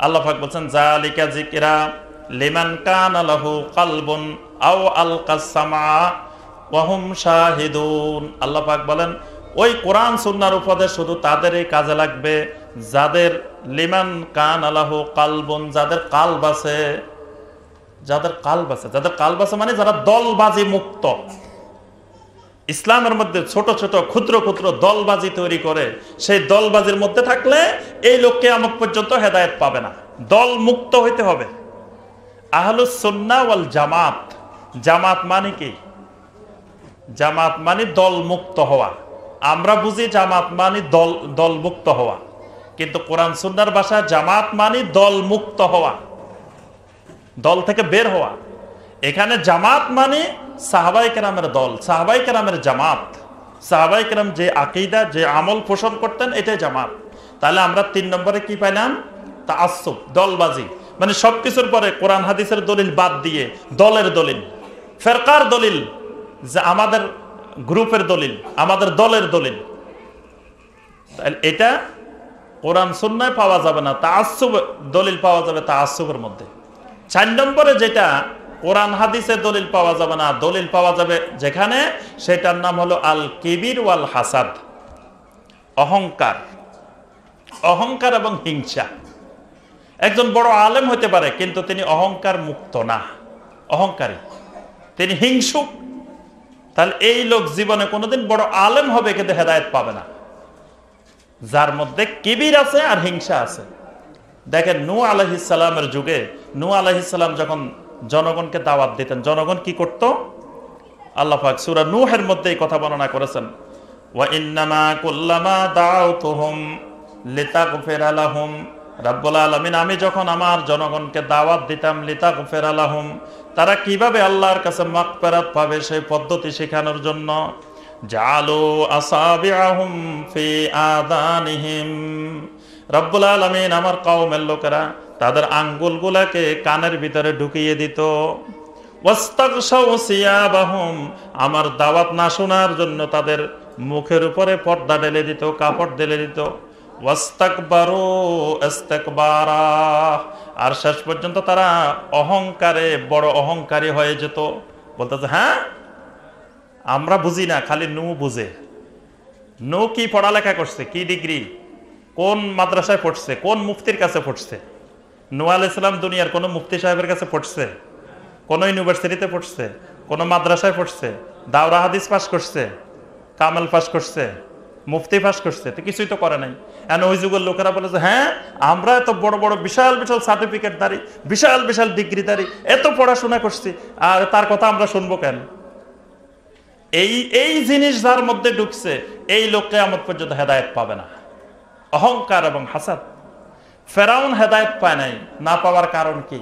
A: আল্লাহ পাক বলছেন যালিকা যিকরা লিমান কানা লাহু কলবুন আও আলকাস সামা ওয়া হুম শাহিদুন। আল্লাহ পাক বলেন ওই কোরআন সুন্নাহর উপদেশ শুধু তাদেরই কাজে লাগবে যাদের লিমান কানা লাহু কলবুন, যাদের কালব আছে, যাদের কালব আছে, যাদের কালব আছে মানে যারা দলবাজি মুক্ত। ইসলামের মধ্যে ছোট ছোট ক্ষুদ্র ক্ষুদ্র দলবাজি তৈরি করে, সেই দলবাজির মধ্যে থাকলে এই লোক কিয়ামত পর্যন্ত হেদায়েত পাবে না। দল মুক্ত হইতে হবে। আহলুস সুন্নাহ ওয়াল জামাত, জামাত মানে কি? জামাত মানে দল মুক্ত হওয়া। আমরা বুঝি জামাত মানে দল মুক্ত হওয়া, কিন্তু কোরআন সুন্নাহর ভাষায় জামাত মানে দল মুক্ত হওয়া, দল থেকে বের হওয়া। এখানে জামাত মানে সাহাবায়ে কেরামের দল, সাহাবায়ে কেরামের জামাত। সাহাবায়ে কেরাম যে আকীদা, যে আমল পোষণ করতেন, এটাই জামাত। তাহলে আমরা 3 নম্বরে কি পাইলাম? তাআসসুব, দলবাজি। মানে সবকিছুর পরে কোরআন হাদিসের দলিল বাদ দিয়ে দলের দলিল, ফেরকার দলিল, যে আমাদের গ্রুপের দলিল, আমাদের দলের দলিল, এটা কোরআন সুন্নাহয় পাওয়া যাবে না। তাআসসুব দলিল পাওয়া যাবে তাআসসুবের মধ্যে। 4 নম্বরে যেটা কোরআন হাদিসের দলিল পাওয়া যাবে না, দলিল পাওয়া যাবে যেখানে, সেটার নাম হলো আল কিবির ওয়াল হাসাদ, অহংকার। অহংকার এবং হিংসা। একজন বড় আলেম হতে পারে, কিন্তু তিনি অহংকার মুক্ত না, অহংকারী, তিনি হিংসুক। তাহলে এই লোক জীবনে কোনোদিন বড় আলেম হবে কিন্তু হেদায়েত পাবে না, যার মধ্যে কিবির আছে আর হিংসা আছে। দেখেন নূহ আলাইহিস সালামের যুগে নূহ আলাইহিস সালাম যখন জনগণকে দাওয়াত দিতেন, জনগণ কি করত? আল্লাহ পাক সূরা নূহের মধ্যে এই কথা বর্ণনা করেছেন, ওয়া ইন্নামা কুল্লামা দাউতুহুম লিতাগফিরা লাহুম, রাব্বুল আলামিন আমি যখন আমার জনগণকে দাওয়াত দিতাম লিতাগফিরা লাহুম, তারা কিভাবে আল্লাহর কাছে মাগফিরাত পাবে সেই পদ্ধতি শেখানোর জন্য, জালু আসাবিআহুম ফি আযানিহিম, রব্বুল আলামিন আমার কওমের লোকেরা তাদের আঙ্গুলগুলাকে কানের ভিতরে ঢুকিয়ে দিত, ওয়াস্তাগশাউ সিয়াবাহুম, আমার দাওয়াত না শোনার জন্য তাদের মুখের উপরে পর্দা ঢেলে দিত, কাপড় ঢেলে দিত, ওয়াস্তাকবারু ইস্তিকবারা, আর শেষ পর্যন্ত তারা অহংকারে বড় অহংকারী হয়ে যেত, বলতেছে হ্যাঁ আমরা বুঝি না, খালি নূহ বুঝে। নূহ কি পড়ালেখা করছে, কি ডিগ্রি, কোন মাদ্রাসায় পড়ছে, কোন মুফতির কাছে পড়ছে? নূহ আলাইহিস সালাম দুনিয়ার কোন মুফতি সাহেবের কাছে পড়ছে? কোন ইউনিভার্সিটিতে পড়ছে? কোন মাদ্রাসায় পড়ছে? দাওরা হাদিস পাস করছে? কামাল পাস করছে? মুফতি পাস করছে? তো কিছুই তো করে নাই। এখন ওই যুগের লোকেরা বলে যে হ্যাঁ আমরা এত বড় বড় বিশাল বিশাল সার্টিফিকেট দাঁড়ি, বিশাল বিশাল ডিগ্রি দাঁড়ি, এত পড়াশোনা করছি, আর তার কথা আমরা শুনবো কেন? এই জিনিস যার মধ্যে ঢুকছে এই লোক কিয়ামত পর্যন্ত হেদায়েত পাবে না। অহংকার এবং হাসাদ। ফেরাউন হেদায়েত পায় নাই, না পাওয়ার কারণ কি?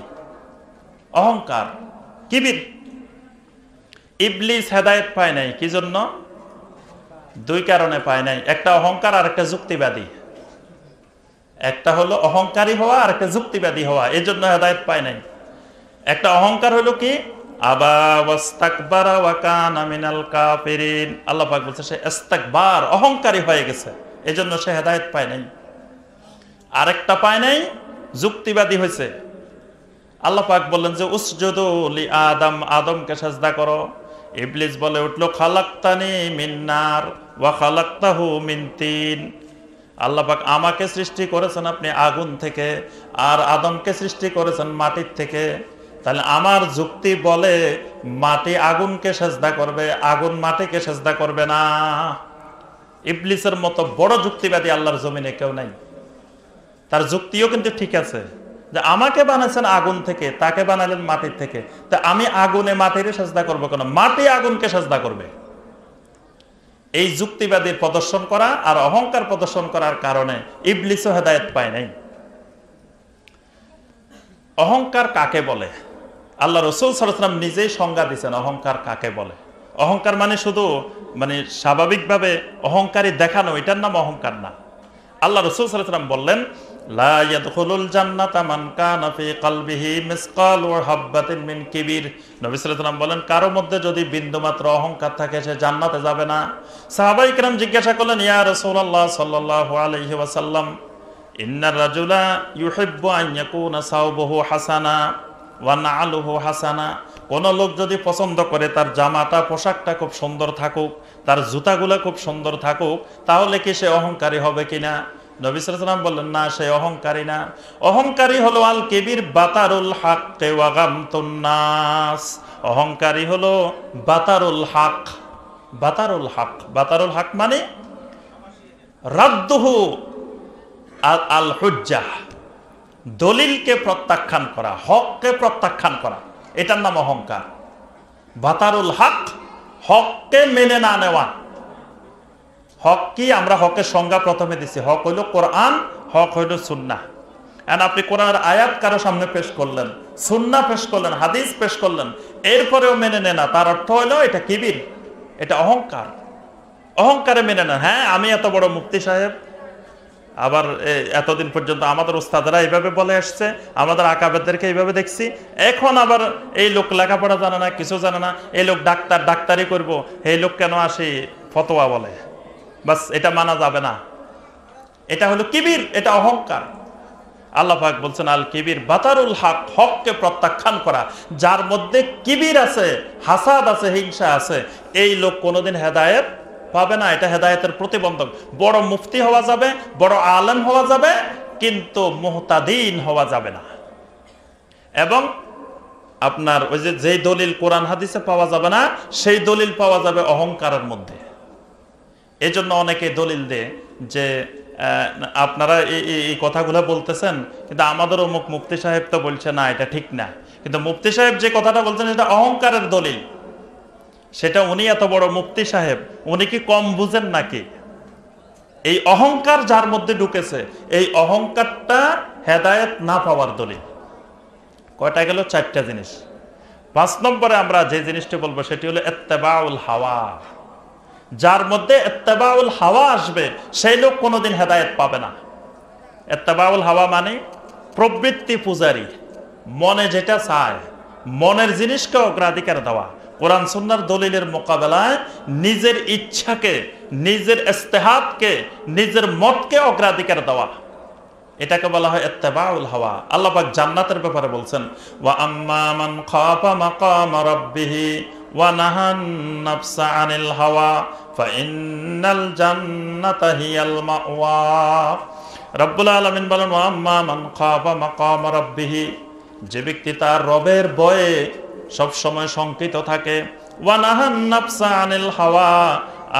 A: অহংকার, কিবির। ইবলিস হেদায়েত পায় নাই, কি জন্য? দুই কারণে পায় নাই, একটা অহংকার আর একটা যুক্তিবাদী। একটা হলো অহংকারী হওয়া আর একটা যুক্তিবাদী হওয়া, এই জন্য হেদায়েত পায় নাই। একটা অহংকার হলো কি? আবা ওয়াস্তাকবারা ওয়া কানা মিনাল কাফিরিন, আল্লাহ পাক বলছে সে ইস্তিকবার, অহংকারী হয়ে গেছে, এজন্য সে হেদায়েত পায় নাই। আরেকটা পায় নাই, যুক্তিবাদী হয়েছে। আল্লাহ পাক বললেন যে উসজুদু লি আদম, আদমকে সাজদা করো। ইবলিস বলে উঠলো খালাকতানি মিন নার ওয়া খালাকতাহু মিন তিন, আল্লাহ পাক আমাকে সৃষ্টি করেছেন আপনি আগুন থেকে, আর আদমকে সৃষ্টি করেছেন মাটির থেকে। তাহলে আমার যুক্তি বলে মাটি আগুনকে সেজদা করবে, আগুন মাটিকে সেজদা করবে না। ইবলিসের মতো বড় যুক্তিবাদী আল্লাহর জমিনে কেউ নাই। তার যুক্তিও কিন্তু ঠিক আছে যে আমাকে বানাইছেন আগুন থেকে, তাকে বানালেন মাটির থেকে, তা আমি আগুনে মাটির সেজদা করবো কেন? মাটি আগুনকে সেজদা করবে। এই যুক্তিবাদীর প্রদর্শন করা আর অহংকার প্রদর্শন করার কারণে ইবলিসও হেদায়েত পায় নাই। অহংকার কাকে বলে? আল্লাহ রাসূল সাল্লাল্লাহু আলাইহি ওয়াসাল্লাম নিজেই সংজ্ঞা দিয়েছেন অহংকার কাকে বলে। অহংকার মানে শুধু স্বাভাবিকভাবে অহংকারী দেখানো, এটার নাম অহংকার না। আল্লাহ রাসূল সাল্লাল্লাহু আলাইহি ওয়াসাল্লাম বললেন লা ইয়াদখুলুল জান্নাতা মান কানা ফি কলবিহি মিসকালু হাববাতিন মিন কিবির। নবী সাল্লাল্লাহু আলাইহি ওয়াসাল্লাম বলেন কারো মধ্যে যদি বিন্দুমাত্র অহংকার থাকে সে জান্নাতে যাবে না। সাহাবায়ে কেরাম জিজ্ঞাসা করলেন ইয়া রাসূলুল্লাহ সাল্লাল্লাহু আলাইহি ওয়াসাল্লাম ইন্নার রাজুলা ইউহিব্বু আন ইয়াকুনা সাওবুহু হাসানা ওয়া না'লুহু হাসানা, কোন লোক যদি পছন্দ করে তার জামাটা পোশাকটা খুব সুন্দর থাকুক, তার জুতাগুলো খুব সুন্দর থাকুক, তাহলে কি সে অহংকারী হবে কিনা? নবী সাল্লাল্লাহু আলাইহি ওয়াসাল্লাম বললেন না, সে অহংকারী না। অহংকারী হলো আল কিবির বাতারুল হাক্কি ওয়া গামতুন নাস। অহংকারী হলো বাতারুল হক। বাতারুল হক, বাতারুল হক মানে রাদ্দুহু আল হুজ্জাহ, দলিলকে প্রত্যাখ্যান করা, হককে প্রত্যাখ্যান করা, এটার নাম অহংকার। বাতারুল হক, হককে মেনে না নেওয়া। হক কি? আমরা হকের সংজ্ঞা প্রথমে দিছি, হক হইল কোরআন, হক হইল সুন্নাহ। এন্ড আপনি কোরআনের আয়াত কারো সামনে পেশ করলেন, সুন্নাহ পেশ করলেন, হাদিস পেশ করলেন, এরপরেও মেনে নেয় না, তার অর্থ হইল এটা কিবির, এটা অহংকার। অহংকারে মেনে নেন, হ্যাঁ আমি এত বড় মুফতি সাহেব, আবার এতদিন পর্যন্ত আমাদের ওস্তাদরা এইভাবে বলে আসছে, আমাদের আকাবেরদেরকে এইভাবে দেখছি, এখন আবার এই লোক লেখাপড়া জানে না, কিছু জানে না, এই লোক ডাক্তার, ডাক্তারি করব, এই লোক কেন আসি ফতোয়া বলে, বাস এটা মানা যাবে না। এটা হলো কিবির, এটা অহংকার। আল্লাহ পাক বলছেন আল কিবির বাতারুল হক, হককে প্রত্যাখ্যান করা। যার মধ্যে কিবির আছে, হাসাদ আছে, হিংসা আছে, এই লোক কোনোদিন হেদায়েত পাবে না। এটা হেদায়েতের প্রতিবন্ধক। বড় মুফতি হওয়া যাবে, বড় আলেম হওয়া যাবে, কিন্তু মুহতাদিন হওয়া যাবে না। এবং আপনার ওই যে দলিল কোরআন হাদিসে পাওয়া যাবে না, সেই দলিল পাওয়া যাবে অহংকারের মধ্যে। এই জন্য অনেকে দলিল দেয় যে আপনারা এই কথাগুলো বলতেছেন, কিন্তু আমাদের অমুক মুফতি সাহেব তো বলছে না, এটা ঠিক না। কিন্তু মুফতি সাহেব যে কথাটা বলছেন সেটা অহংকারের দলিল। সেটা উনি এত বড় মুফতি সাহেব, উনি কি কম বুঝেন নাকি? এই অহংকার যার মধ্যে ঢুকেছে, এই অহংকারটা হেদায়েত না পাওয়ার দলিল। কয়টা গেল? 4টা জিনিস। 5 নম্বরে আমরা যে জিনিসটি বলবো সেটি হলো ইত্তেবাউল হাওয়া। যার মধ্যে ইত্তেবাউল হাওয়া আসবে সেই লোক কোনোদিন হেদায়েত পাবে না। ইত্তেবাউল হাওয়া মানে প্রবৃত্তি পূজারী, মনে যেটা চায়, মনের জিনিসকে অগ্রাধিকার দেওয়া। কোরআন সুন্নাহর দলিলের মোকাবেলায় নিজের ইচ্ছাকে, নিজের ইস্তেহাদকে, নিজের মতকে অগ্রাধিকার দেওয়া, এটাকে বলা হয় ইত্তেবাউল হাওয়া। আল্লাহ পাক জান্নাতের ব্যাপারে বলছেন, ওয়া আম্মা মান খাফা মাকাম রাব্বিহি ওয়া নাহান নাফসা আনিল হাওয়া ফাইন্নাল জান্নাতা হিয়াল মাওয়া। রব্বুল আলামিন বলেন, ওয়া আম্মা মান খাফা মাকাম রাব্বিহি, যে ব্যক্তি তার রবের ভয়ে সব সময় শঙ্কিত থাকে, ওয়া নাহান নাফসা আনিল হাওয়া,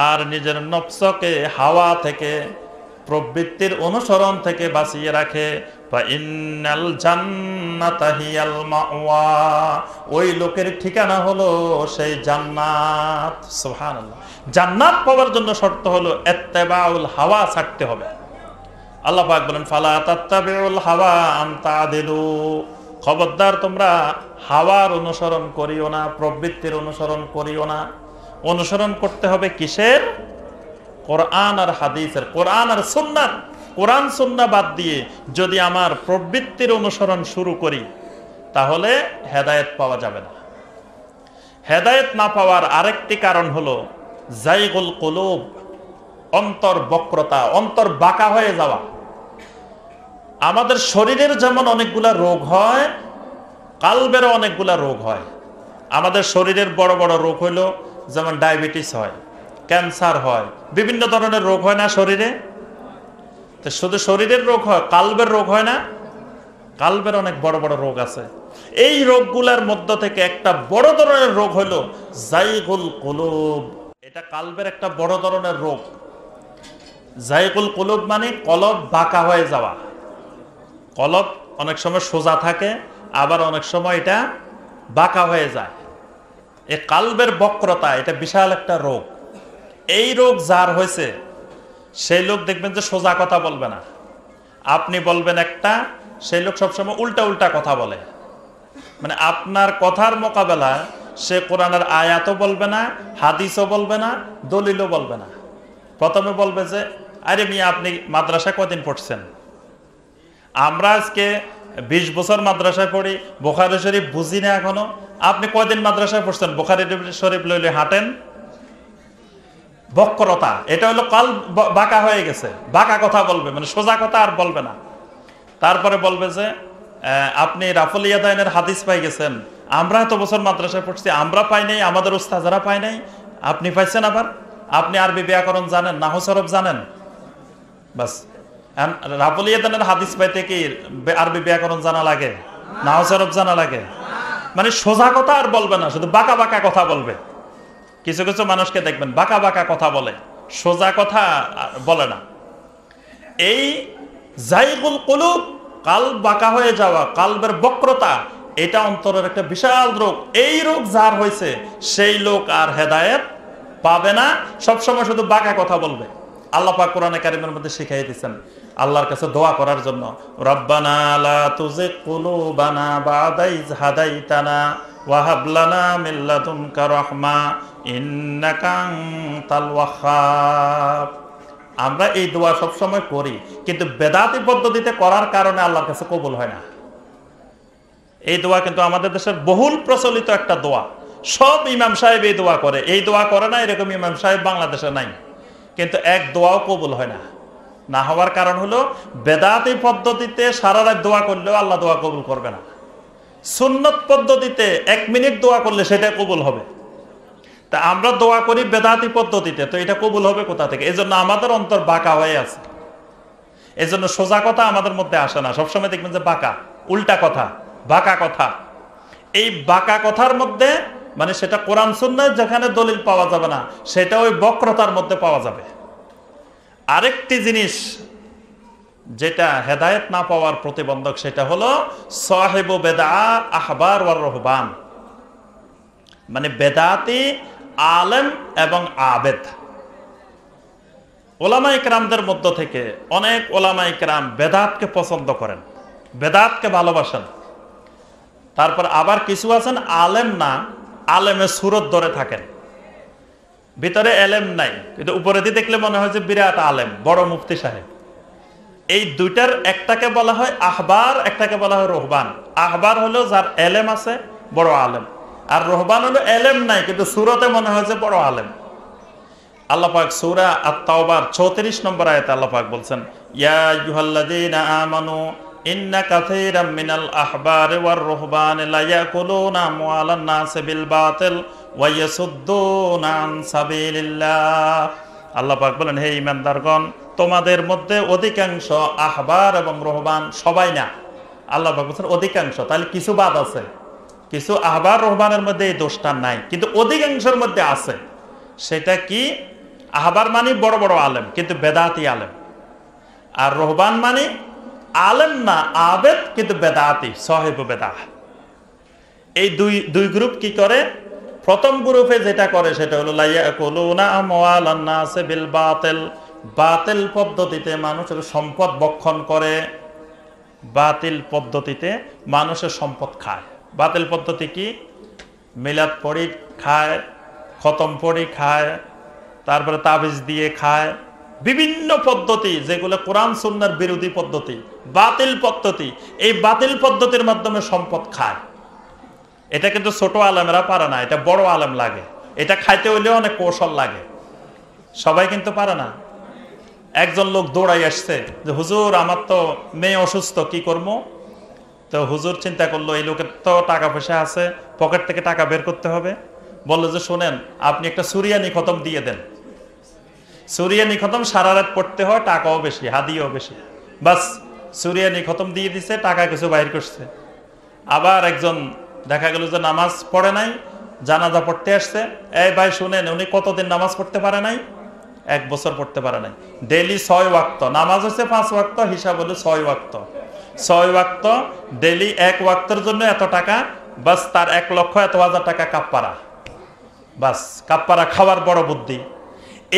A: আর নিজের নফসকে হাওয়া থেকে, প্রবৃত্তির অনুসরণ থেকে বাঁচিয়ে রাখে, ফাইন্নাল জান্নাতা হিয়াল মাওয়া, ওই লোকের ঠিকানা হলো সেই জান্নাত। সুবহানাল্লাহ। জান্নাত পাওয়ার জন্য শর্ত হলো ইত্তেবাউল হাওয়া ছাড়তে হবে। আল্লাহ পাক বলেন, ফালা তাত্তাবিউল হাওয়া আন তাদিলু, খবরদার তোমরা হাওয়ার অনুসরণ করিও না, প্রবৃত্তির অনুসরণ করিও না। অনুসরণ করতে হবে কিসের? কোরআন আর হাদিসের, কোরআন আর সুন্নাহ। কোরআন সুন্নাহ বাদ দিয়ে যদি আমার প্রবৃত্তির অনুসরণ শুরু করি তাহলে হেদায়েত পাওয়া যাবে না। হেদায়েত না পাওয়ার আরেকটি কারণ হলো জাইগুল কুলুব, অন্তর বক্রতা, অন্তর বাঁকা হয়ে যাওয়া। আমাদের শরীরের যেমন অনেকগুলা রোগ হয়, কালবেরও অনেকগুলা রোগ হয়। আমাদের শরীরের বড় বড় রোগ হইলো যেমন ডায়াবেটিস হয়, ক্যান্সার হয়, বিভিন্ন ধরনের রোগ হয় না শরীরে? তো শুধু শরীরের রোগ হয়, কালবের রোগ হয় না? কালবের অনেক বড় বড় রোগ আছে। এই রোগগুলোর মধ্য থেকে একটা বড় ধরনের রোগ হলো জাইগুল কুলুব। এটা কালবের একটা বড় ধরনের রোগ। জাইগুল কুলুব মানে কলব বাঁকা হয়ে যাওয়া। কলব অনেক সময় সোজা থাকে, আবার অনেক সময় এটা বাঁকা হয়ে যায়। এই কালবের বক্রতা, এটা বিশাল একটা রোগ। এই রোগ যার হয়েছে সেই লোক দেখবেন যে সোজা কথা বলবে না। আপনি বলবেন একটা, সেই লোক সবসময় উল্টা উল্টা কথা বলে। মানে আপনার কথার মোকাবেলায় সে কোরআনের আয়াতও বলবে না, হাদিসও বলবে না, দলিলও বলবে না। প্রথমে বলবে যে, আরে মিয়া আপনি মাদ্রাসায় কদিন পড়ছেন? আমরা আজকে 20 বছর মাদ্রাসায় পড়ি, বুখারী শরীফ বুঝি না এখনো। আপনি কয়দিন মাদ্রাসায় পড়ছেন? বুখারী শরীফ লইলে হাঁটেন। বক্রতা, এটা হলো কাল বাঁকা হয়ে গেছে, বাঁকা কথা বলবে, মানে সোজা কথা আর বলবে না। তারপরে বলবে যে আপনি রাফুল ইয়াদাইনের হাদিস পাই গেছেন, আমরা এত বছর মাদ্রাসায় পড়ছি, আমরা পাই নাই, আমাদের উস্তাদরা পাই নাই, আপনি পাইছেন। আবার আপনি আরবি ব্যাকরণ জানেন, নাহু সরফ জানেন, বাস। রাফুল ইয়াদাইনের হাদিস পাইতে কি আরবি ব্যাকরণ জানা লাগে, নাহু সরফ জানা লাগে? মানে সোজা কথা আর বলবে না, শুধু বাঁকা বাঁকা কথা বলবে। কিছু কিছু মানুষকে দেখবেন বাঁকা বাঁকা কথা বলে, সোজা কথা বলে না। এই জাইগুল কুলুব, কাল বাঁকা হয়ে যাওয়া, কালবের বক্রতা, এটা অন্তরের একটা বিশাল রোগ। এই রোগ যার হয়েছে সেই লোক আর হেদায়েত পাবে না, সবসময় শুধু বাঁকা কথা বলবে। আল্লাহ পাক কোরআনে কারিমের মধ্যে শিখাই দিয়েছেন আল্লাহর কাছে দোয়া করার জন্য, রব্বানা লা তুজিগ কুলুবানা বা'দা ইয হাদাইতানা ওয়া হাব লানা মিন লাদুনকা রাহমা ইন্নাকা আনতাল ওয়াহ্হাব। আমরা এই দোয়া সব সময় করি, কিন্তু বেদাতি পদ্ধতিতে করার কারণে আল্লাহর কাছে কবুল হয় না। এই দোয়া কিন্তু আমাদের দেশের বহুল প্রচলিত একটা দোয়া। সব ইমাম সাহেব এই দোয়া করে। এই দোয়া করে না এরকম ইমাম সাহেব বাংলাদেশে নাই, কিন্তু এক দোয়াও কবুল হয় না। না হওয়ার কারণ হলো বেদাতি পদ্ধতিতে সারা রাত দোয়া করলেও আল্লাহ দোয়া কবুল করবে না। সুন্নত পদ্ধতিতে 1 মিনিট দোয়া করলে সেটা কবুল হবে। তা আমরা দোয়া করি বেদাতি পদ্ধতিতে, তো এটা কবুল হবে কোথা থেকে? এই জন্য আমাদের অন্তর বাঁকা হয়ে আছে। এই জন্য সোজা কথা আমাদের মধ্যে আসে না। সবসময় দেখবেন যে বাঁকা, উল্টা কথা, বাঁকা কথা। এই বাঁকা কথার মধ্যে মানে সেটা কোরআন সুন্নাহ যেখানে দলিল পাওয়া যাবে না, সেটা ওই বক্রতার মধ্যে পাওয়া যাবে। আরেকটি জিনিস যেটা হেদায়েত না পাওয়ার প্রতিবন্ধক, সেটা হলো সাহিবু বেদআ আহবার ওয়ার রুহবান, মানে বেদাতি আলেম এবং আবেদ। ওলামা ইকরামদের মধ্য থেকে অনেক ওলামা ইকরাম বেদাতকে পছন্দ করেন, বেদাতকে ভালোবাসেন। তারপর আবার কিছু আছেন আলেম না, আলেমে সুরত ধরে থাকেন, ভিতরে এলেম নাই, কিন্তু উপরে দিয়ে দেখলে মনে হয় যে বিরাট আলেম, বড় মুফতি সাহেব। এই দুইটার একটাকে বলা হয় আহবার, একটাকে বলা হয় রুহবান। আহবার হলো যার এলেম আছে, বড় আলেম, আর রুহবান হলো এলেম নাই কিন্তু সুরতে মনে হয় যে বড় আলেম। আল্লাহ পাক সূরা আত-তাওবার 34 নম্বর আয়াতে আল্লাহ পাক বলছেন, ইয়া আইয়ুহাল্লাযীনা আমানু ইন্না কাসীরাম মিনাল আহবারি ওয়ার রুহবানি লা ইয়াকুলুনা আমওয়ালান নাসি বিল বাতিল ওয়া ইয়াসুদ্দুনা আন সাবিলিল্লাহ। আল্লাহ পাক বলেন, হে ঈমানদারগণ, তোমাদের মধ্যে অধিকাংশ আহবার এবং রুহবান, সবাই না, আল্লাহ পাক বলেন অধিকাংশ, তাহলে কিছু বাদ আছে, কিছু আহবার রুহবানের মধ্যে এই দোষটা নাই, কিন্তু অধিকাংশের মধ্যে আছে। সেটা কি? আহবার মানে বড় বড় আলেম কিন্তু বেদাতি আলেম, আর রুহবান মানে আলেম না আবেদ কিন্তু বেদাতি, সাহিব বেদাহ। এই দুই গ্রুপ কি করে? প্রথম গ্রুপে যেটা করে সেটা হলো লা ইয়াকুলুনা আমওয়ালান নাসি বিল বাতিল, বাতিল পদ্ধতিতে মানুষের সম্পদ ভক্ষণ করে, বাতিল পদ্ধতিতে মানুষের সম্পদ খায়। বাতিল পদ্ধতি কি? মিলাদ পড়ি খায়, খতম পড়ি খায়, তারপরে তাবিজ দিয়ে খায়, বিভিন্ন পদ্ধতি যেগুলো কোরআন সুন্নাহর বিরোধী পদ্ধতি, বাতিল পদ্ধতি। এই বাতিল পদ্ধতির মাধ্যমে সম্পদ খায়। এটা কিন্তু ছোট আলেমেরা পারে না, এটা বড় আলেম লাগে। এটা খাইতে হইলে অনেক কৌশল লাগে, সবাই কিন্তু পারে না। একজন লোক দৌড়াই আসছে যে হুজুর আমার তো মেয়ে অসুস্থ, কি করবো? তো হুজুর চিন্তা করলো এই লোকের তো টাকা পয়সা আছে, পকেট থেকে টাকা বের করতে হবে। বললো যে শোনেন, আপনি একটা সুরিয়ানি খতম দিয়ে দেন। সুরিয়ানি খতম সারা রাত পড়তে হয়, টাকাও বেশি, হাদিয়াও বেশি। বাস সুরিয়ানি খতম দিয়ে দিছে, টাকা কিছু বাইর করছে। আবার একজন দেখা গেল যে নামাজ পড়ে নাই, জানাজা পড়তে আসছে। এই ভাই শুনেন, উনি কতদিন নামাজ পড়তে পারে নাই? 1 বছর পড়তে পারে নাই। ডেইলি 6 ওয়াক্ত নামাজ হচ্ছে, 5 ওয়াক্ত, হিসাব হলো 6 ওয়াক্ত। 6 ওয়াক্ত ডেইলি 1 ওয়াক্তের জন্য এত টাকা, বাস তার 1,00,000 টাকা কাপ্পারা। বাস কাপ্পারা খাওয়ার বড় বুদ্ধি।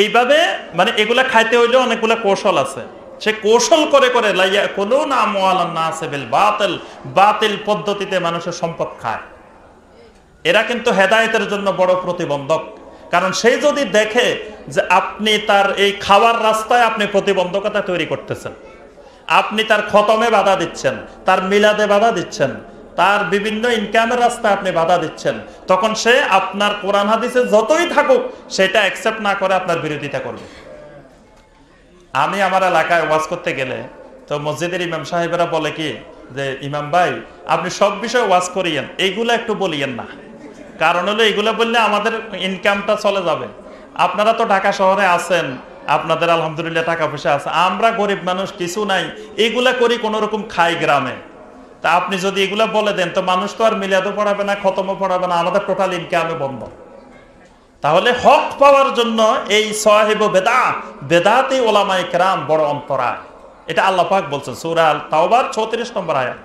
A: এইভাবে মানে এগুলা খাইতে হইলে অনেকগুলা কৌশল আছে। সে কৌশল করে করে লা ইয়াকুলুনা আমওয়ালান নাসি বিল বাতিল, বাতিল পদ্ধতিতে মানুষের সম্পদ খায়। এরা কিন্তু হেদায়েতের জন্য বড় প্রতিবন্ধক। কারণ সে যদি দেখে যে আপনি তার এই খাওয়ার রাস্তায় আপনি প্রতিবন্ধকতা তৈরি করতেছেন, আপনি তার খতমে বাধা দিচ্ছেন, তার মিলাদে বাধা দিচ্ছেন, তার বিভিন্ন ইনকামের রাস্তায় আপনি বাধা দিচ্ছেন, তখন সে আপনার কোরআন হাদিসে যতই থাকুক সেটা অ্যাকসেপ্ট না করে আপনার বিরোধিতা করবে। আমি আমার এলাকায় ওয়াজ করতে গেলে তো মসজিদের ইমাম সাহেবেরা বলে কি যে ইমাম ভাই আপনি সব বিষয়ে ওয়াজ করিয়েন, এইগুলো একটু বলিয়েন না। কারণ হলো এইগুলো বললে আমাদের ইনকামটা চলে যাবে। আপনারা তো ঢাকা শহরে আছেন, আপনাদের আলহামদুলিল্লাহ টাকা পয়সা আছে, আমরা গরিব মানুষ, কিছু নাই, এগুলা করি কোনো রকম খাই গ্রামে। তা আপনি যদি এগুলা বলে দেন তো মানুষ তো আর মিলাদও পড়াবে না, খতমও পড়াবে না, আমাদের টোটাল ইনকামে বন্ধ। তাহলে হক পাওয়ার জন্য এই সাহিব বেদাতি ওলামায়ে কেরাম বড় অন্তরায়। এটা আল্লাহ পাক বলছেন সূরা আত-তাওবার 34 নম্বর আয়াত।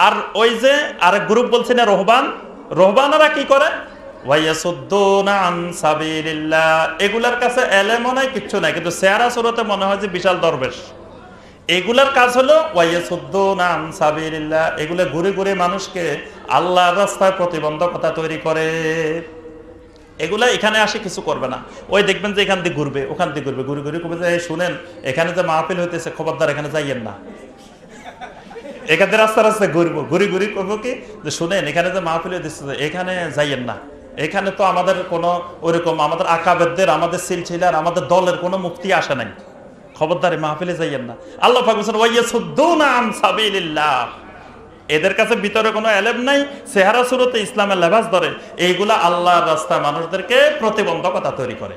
A: আর ওই যে আরেক গ্রুপ বলছেন রুহবান, রুহবানরা কি করে? ওয়ায়াসুদ্দুনা আন সাবিলিল্লাহ। এগুলার কাছে এলেমও নাই, কিচ্ছু নাই, কিন্তু চেহারা সুরতে মনে হয় যে বিশাল দরবেশ। এগুলার কাজ হলো ওয়ায়াসুদ্দুনা আন সাবিলিল্লাহ, এগুলো ঘুরে ঘুরে মানুষকে আল্লাহর রাস্তায় প্রতিবন্ধকতা তৈরি করে। এগুলা এখানে আসে কিছু করবে না, ওই দেখবেন যে এখান দিয়ে ঘুরবে, ওখান দিয়ে ঘুরবে, ঘুরে ঘুরে কবে যে শুনেন এখানে যে মাহফিল হইতেছে, খবরদার এখানে যাইয়েন না। এখানে রাস্তা রাস্তায় ঘুরবো, ঘুরি ঘুরি করবো কি যে শুনেন এখানে যে মাহফিল হইতেছে এখানে যাইয়েন না, এখানে তো আমাদের কোনো ওইরকম আমাদের আকাবেদদের, আমাদের সিলসিলার, আমাদের দলের কোনো মুফতি আসে নাই, খবরদার মাহফিলে যাইয়েন না। আল্লাহ পাক বলেন ওয়ায়াসুদ্দুনা আন সাবিলিল্লাহ। এদের কাছে ভিতরে কোনো এলেম নাই, চেহারা সুরতে ইসলামের লেবাস ধরে, এইগুলা আল্লাহর রাস্তায় মানুষদেরকে প্রতিবন্ধকতা তৈরি করে।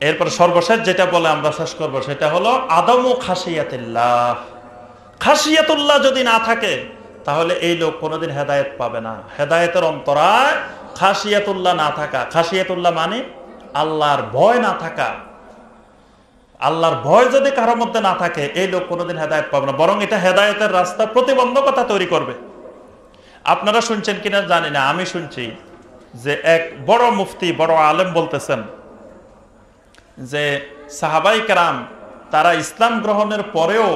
A: এরপর সর্বশেষ যেটা বলে আমরা শেষ করবো সেটা হলো আদমু খাশিয়াতিল্লাহ। খাশিয়াতুল্লাহ যদি না থাকে তাহলে এই লোক কোনোদিন হেদায়েত পাবে না। হেদায়েতের অন্তরায় খাশিয়াতুল্লাহ না থাকা। খাশিয়াতুল্লাহ মানে আল্লাহর ভয় না থাকা। আল্লাহর ভয় যদি কারোর মধ্যে না থাকে এই লোক কোনোদিন হেদায়েত পাবে না, বরং এটা হেদায়েতের রাস্তা প্রতিবন্ধকতা তৈরি করবে। আপনারা শুনছেন কিনা জানি না, আমি শুনছি যে এক বড় মুফতি, বড় আলেম বলতেছেন যে সাহাবাই কেরাম তারা ইসলাম গ্রহণের পরেও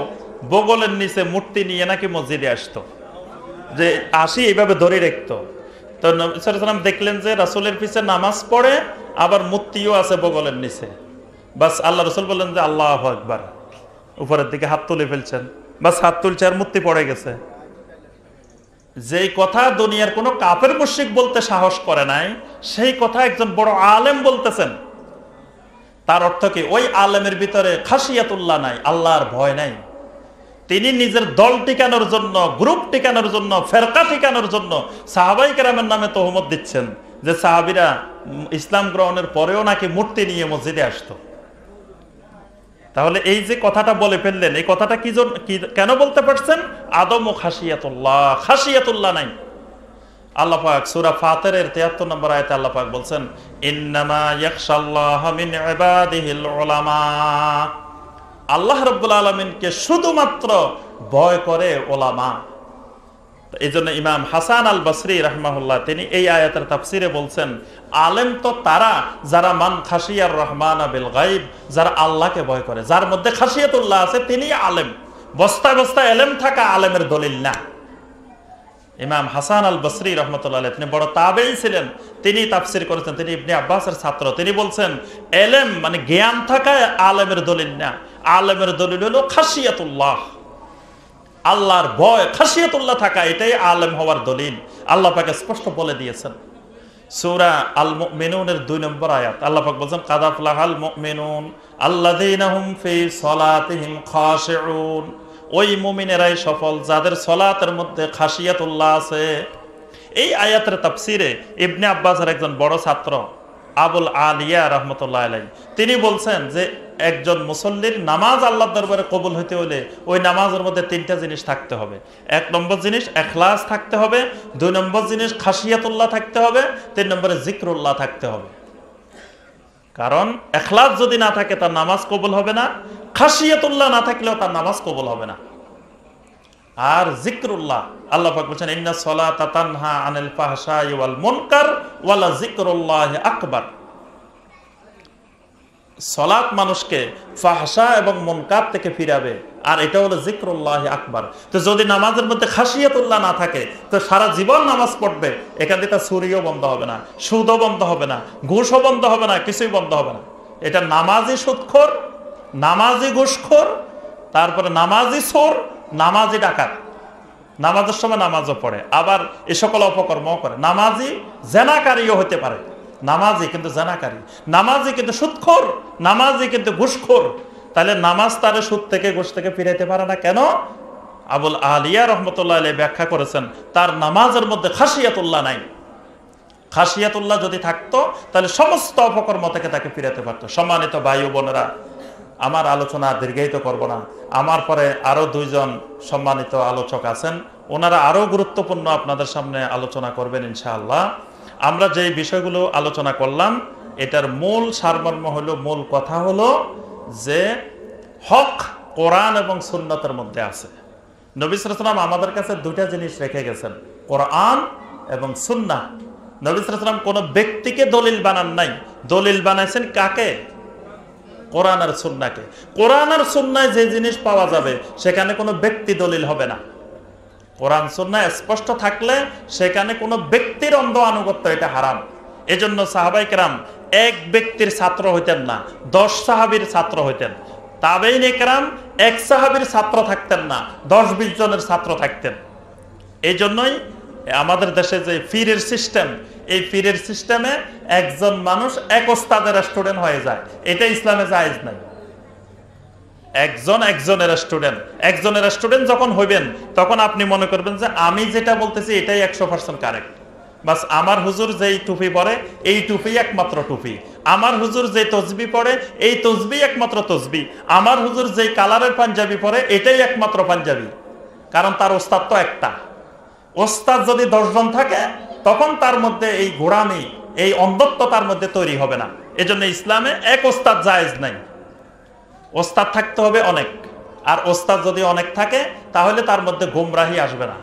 A: বগলের নিচে মূর্তি নিয়ে নাকি মসজিদে আসতো, যে আসি এইভাবে ধরে রাখতো। তো নবী সাল্লাল্লাহু আলাইহি ওয়াসাল্লাম দেখলেন যে রাসূলের পিছে নামাজ পড়ে আবার মূর্তিও আছে বগলের নিচে। বাস আল্লাহ রাসূল বললেন যে আল্লাহু আকবার, উপরের দিকে হাত তুলে ফেলছেন, বাস হাত তুলছে আর মূর্তি পড়ে গেছে। যেই কথা দুনিয়ার কোনো কাফের মুশরিক বলতে সাহস করে নাই, সেই কথা একজন বড় আলেম বলতেছেন। তার অর্থ কি? ওই আলেমের ভিতরে খাশিয়াতুল্লাহ নাই, আল্লাহর ভয় নাই। তিনি নিজের দল টিকানোর জন্য, গ্রুপ টিকানোর জন্য, ফেরকা টিকানোর জন্য সাহাবাই কেরামের নামে তহমত দিচ্ছেন যে সাহাবীরা ইসলাম গ্রহণের পরেও নাকি মূর্তি নিয়ে মসজিদে আসতো। তাহলে এই যে কথাটা বলে ফেললেন, এই কথাটা কেন বলতে পারছেন? আদম ও খাশিয়াতুল্লাহ, খাশিয়াতুল্লাহ নাই। আল্লাহ পাক সূরা ফাতিরের ৭৩ নম্বর আয়াতে আল্লাহ পাক বলছেন, ইন্নামা ইয়াখশাল্লাহা মিন ইবাদিহিল উলামা। আল্লাহ রাব্বুল আলামিনকে শুধুমাত্র ভয় করে ওলামা। এই জন্য ইমাম হাসান আল বসরি রাহমাহুল্লাহ তিনি এই আয়াতের তাফসিরে বলছেন, আলেম তো তারা যারা মান খাশিয়ার রহমান বিল গায়ব, যারা আল্লাহকে ভয় করে, যার মধ্যে খাশিয়াতুল্লাহ আছে তিনি আলেম। বস্তায় বস্তায় এলেম থাকা আলেমের দলিল না। ইমাম হাসান আল বসরি রহমতুল্লাহ আলাইহি তিনি বড় তাবেঈ ছিলেন, তিনি তাফসির করেছেন, তিনি ইবনে আব্বাসের ছাত্র। তিনি বলছেন এলেম মানে জ্ঞান থাকা আলেমের দলিল না, আলেমের দলিল হলো খাশিয়াতুল্লাহ, আল্লাহর ভয়, খাশিয়াতুল্লাহ থাকা, এটাই আলেম হওয়ার দলিল। আল্লাহ পাক স্পষ্ট বলে দিয়েছেন সূরা আল মুমিনুনের ২ নম্বর আয়াত। আল্লাহ পাক বলেন কাদ আফলাহাল মুমিনুন আল্লাযীনা হুম ফি সলাতিহিম খাশিউন। ওই মুমিনেরাই সফল যাদের সলাতের মধ্যে খাশিয়াতুল্লাহ আছে। এই আয়াতের তাফসিরে ইবনে আব্বাসের একজন বড় ছাত্র আবুল আলিয়া রাহমাতুল্লাহ আলাইহি তিনি বলছেন যে একজন মুসল্লির নামাজ আল্লাহর দরবারে কবুল হতে হলে ওই নামাজের মধ্যে ৩টা জিনিস থাকতে হবে। ১ নম্বর জিনিস ইখলাস থাকতে হবে, ২ নম্বর জিনিস খাশিয়াতুল্লাহ থাকতে হবে, ৩ নম্বরে জিকরুল্লাহ থাকতে হবে। কারণ ইখলাস যদি না থাকে তার নামাজ কবুল হবে না, খাশিয়াতুল্লাহ না থাকলেও তার নামাজ কবুল হবে না। আর জিকরুল্লাহ, আল্লাহ পাক বলেন ইন্নাস সালাতা তানহা আনিল ফাহশাই ওয়াল মুনকার ওয়ালা জিকরুল্লাহি আকবার। সালাত মানুষকে ফাহশা এবং মুনকার থেকে ফিরাবে, আর এটা হলো জিকরুল্লাহি আকবার। তো যদি নামাজের মধ্যে খাশিয়াতুল্লাহ না থাকে তো সারা জীবন নামাজ পড়বে, এখান থেকে চুরিও বন্ধ হবে না, সুদও বন্ধ হবে না, ঘুষও বন্ধ হবে না, কিছুই বন্ধ হবে না। এটা নামাজি সুদখোর, নামাজি ঘুষখোর, তারপরে নামাজি চোর, নামাজি ডাকাত, নামাজের সময় নামাজও পড়ে, আবার এ সকল অপকর্মও করে। নামাজি জেনাকারীও হতে পারে, নামাজি কিন্তু জেনাকারী, নামাজি কিন্তু সুদখোর, নামাজি কিন্তু ঘুষখোর। তাহলে নামাজ তার সুদ থেকে ঘুষ থেকে ফিরাইতে পারে না কেন? আবুল আলিয়া রহমতুল্লাহ আলাইহি ব্যাখ্যা করেছেন তার নামাজের মধ্যে খাশিয়াতুল্লাহ নাই। খাশিয়াতুল্লাহ যদি থাকতো তাহলে সমস্ত অপকর্ম থেকে তাকে ফিরাতে পারতো। সম্মানিত ভাই ও বোনেরা, আমার আলোচনা দীর্ঘায়িত করব না। আমার পরে আরো ২ জন সম্মানিত আলোচক আছেন, ওনারা আরো গুরুত্বপূর্ণ আপনাদের সামনে আলোচনা করবেন ইনশাআল্লাহ। আমরা যে বিষয়গুলো আলোচনা করলাম এটার মূল সারমর্ম হলো, মূল কথা হলো যে হক কোরআন এবং সুন্নতের মধ্যে আছে। নবী সাল্লাল্লাহু আলাইহি ওয়াসাল্লাম আমাদের কাছে 2টা জিনিস রেখে গেছেন, কোরআন এবং সুন্নাহ। নবী সাল্লাল্লাহু আলাইহি ওয়াসাল্লাম কোনো ব্যক্তিকে দলিল বানান নাই, দলিল বানাইছেন কাকে? কোরআন আর সুন্নাহকে। কোরআন আর সুন্নায় যে জিনিস পাওয়া যাবে সেখানে কোনো ব্যক্তি দলিল হবে না। কোরআন সুন্নাহ স্পষ্ট থাকলে সেখানে কোনো ব্যক্তির অন্ধ আনুগত্য, এটা হারাম। এজন্য সাহাবায়ে কেরাম এক ব্যক্তির ছাত্র হইতেন না, 10 সাহাবীর ছাত্র হইতেন। তাবেঈনে কেরাম এক সাহাবীর ছাত্র থাকতেন না, 10-20 জনের ছাত্র থাকতেন। এই জন্যই আমাদের দেশে যে পীরের সিস্টেম, এই পীরের সিস্টেমে একজন মানুষ এক ওস্তাদের স্টুডেন্ট হয়ে যায়, এটা ইসলামে জায়েজ নাই। একজনের স্টুডেন্ট যখন হইবেন তখন আপনি মনে করবেন যে আমি যেটা বলতেছি এটাই 100% কারেক্ট। বাস আমার হুজুর যেই টুপি পরে এই টুপি একমাত্র টুপি, আমার হুজুর যে তসবি পরে এই তসবি একমাত্র তসবি, আমার হুজুর যেই কালারের পাঞ্জাবি পরে এটাই একমাত্র পাঞ্জাবি। কারণ তার ওস্তাদ তো একটা। ওস্তাদ যদি 10 জন থাকে তখন তার মধ্যে এই গোড়ামি, এই অন্ধত্ব তার মধ্যে তৈরি হবে না। এজন্য ইসলামে এক ওস্তাদ জায়েজ নাই। ওস্তাদ থাকতে হবে অনেক, আর ওস্তাদ যদি অনেক থাকে তাহলে তার মধ্যে গুমরাহি আসবে না।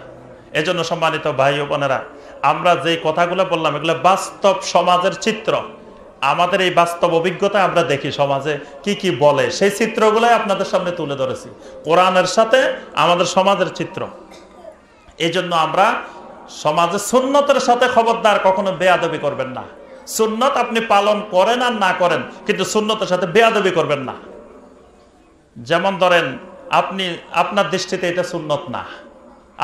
A: এজন্য সম্মানিত ভাই ও বোনেরা, আমরা যে কথাগুলো বললাম এগুলো বাস্তব সমাজের চিত্র। আমাদের এই বাস্তব অভিজ্ঞতা আমরা দেখি সমাজে কি কি বলে, সেই চিত্রগুলাই আপনাদের সামনে তুলে ধরেছি। কোরআনের সাথে আমাদের সমাজের চিত্র। এই জন্য আমরা সমাজে সুন্নতের সাথে খবরদার কখনো বেয়াদবি করবেন না। সুন্নত আপনি পালন করেন আর না করেন, কিন্তু সুন্নতের সাথে বেয়াদবি করবেন না। যেমন ধরেন, আপনি আপনার দৃষ্টিতে এটা সুন্নত না,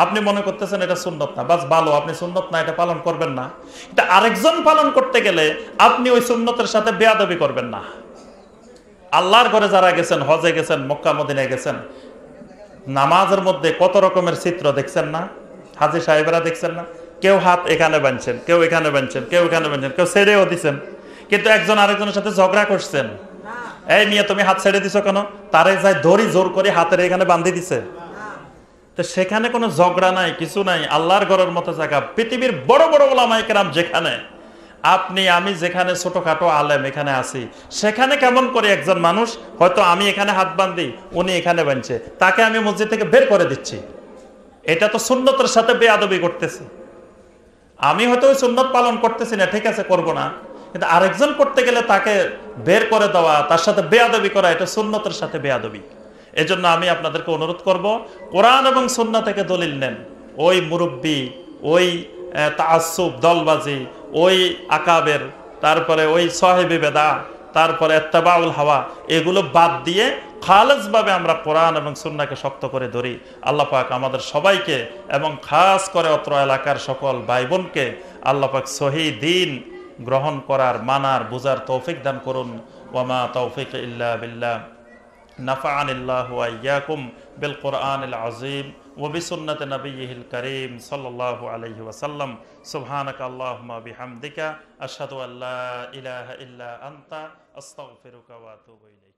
A: আপনি মনে করতেছেন এটা সুন্নত না, বাস ভালো, আপনি সুন্নত না এটা পালন করবেন না। এটা আরেকজন পালন করতে গেলে আপনি ওই সুন্নতের সাথে বেয়াদবি করবেন না। আল্লাহর ঘরে যারা গেছেন, হজে গেছেন, মক্কা মদিনায় গেছেন, নামাজের মধ্যে কত রকমের চিত্র দেখছেন না? হাজী সাহেবেরা দেখছেন না? কেউ হাত এখানে বাঁধছেন, কেউ এখানে বাঁধছেন, কেউ এখানে বাঁধছেন, কেউ ছেড়েও দিচ্ছেন, কিন্তু একজন আরেকজনের সাথে ঝগড়া করছেন। এই নিয়ে তুমি হাত ছেড়ে দিছো কেন? তারে যাই দড়ি জোর করে হাতের এখানে বাঁধি দিছে। তো সেখানে কোনো ঝগড়া নাই, কিছু নাই। আল্লাহর ঘরের মতো জায়গা, পৃথিবীর বড় বড় ওলামায়ে কেরাম যেখানে, আপনি আমি যেখানে ছোটখাটো আলেম এখানে আছি, সেখানে কেমন করে একজন মানুষ, হয়তো আমি এখানে হাত বাঁধি, উনি এখানে বাঁধছে, তাকে আমি মসজিদ থেকে বের করে দিচ্ছি, এটা তো সুন্নতের সাথে বেয়াদবি করতেছি। আমি হয়তো ওই সুন্নত পালন করতেছি না, ঠিক আছে, করব না, কিন্তু আরেকজন করতে গেলে তাকে বের করে দেওয়া, তার সাথে বেয়াদবি করা, এটা সুন্নতের সাথে বেয়াদবি। এজন্য আমি আপনাদেরকে অনুরোধ করব, কোরআন এবং সুন্নাহ থেকে দলিল নেন। ওই মুরব্বি, ওই তাআসসুব, দলবাজি, ওই আকাবের, তারপরে ওই সাহেবে বেদা, তারপরে ইত্তেবাউল হাওয়া, এগুলো বাদ দিয়ে খালেসভাবে আমরা কোরআন এবং সুন্নাহকে শক্ত করে ধরি। আল্লাহ পাক আমাদের সবাইকে এবং খাস করে অত্র এলাকার সকল ভাই বোনকে আল্লাহ পাক সহি দ্বীন গ্রহণ করার, মানার, বুঝার তৌফিক দান করুন। ওয়ামা তৌফিক ইল্লা বিল্লাহ। নাফাআনিল্লাহু ওয়া ইয়্যাকুম বিল কুরআনিল আযীম ওয়া বিসুন্নতি নাবিয়্যিহিল কারীম সাল্লাল্লাহু আলাইহি ওয়াসাল্লাম। সুবহানাকা আল্লাহুম্মা বিহামদিকা আশহাদু আল্লা ইলাহা ইল্লা আনতা আস্তাগফিরুকা ওয়া আতুবু ইলাইক।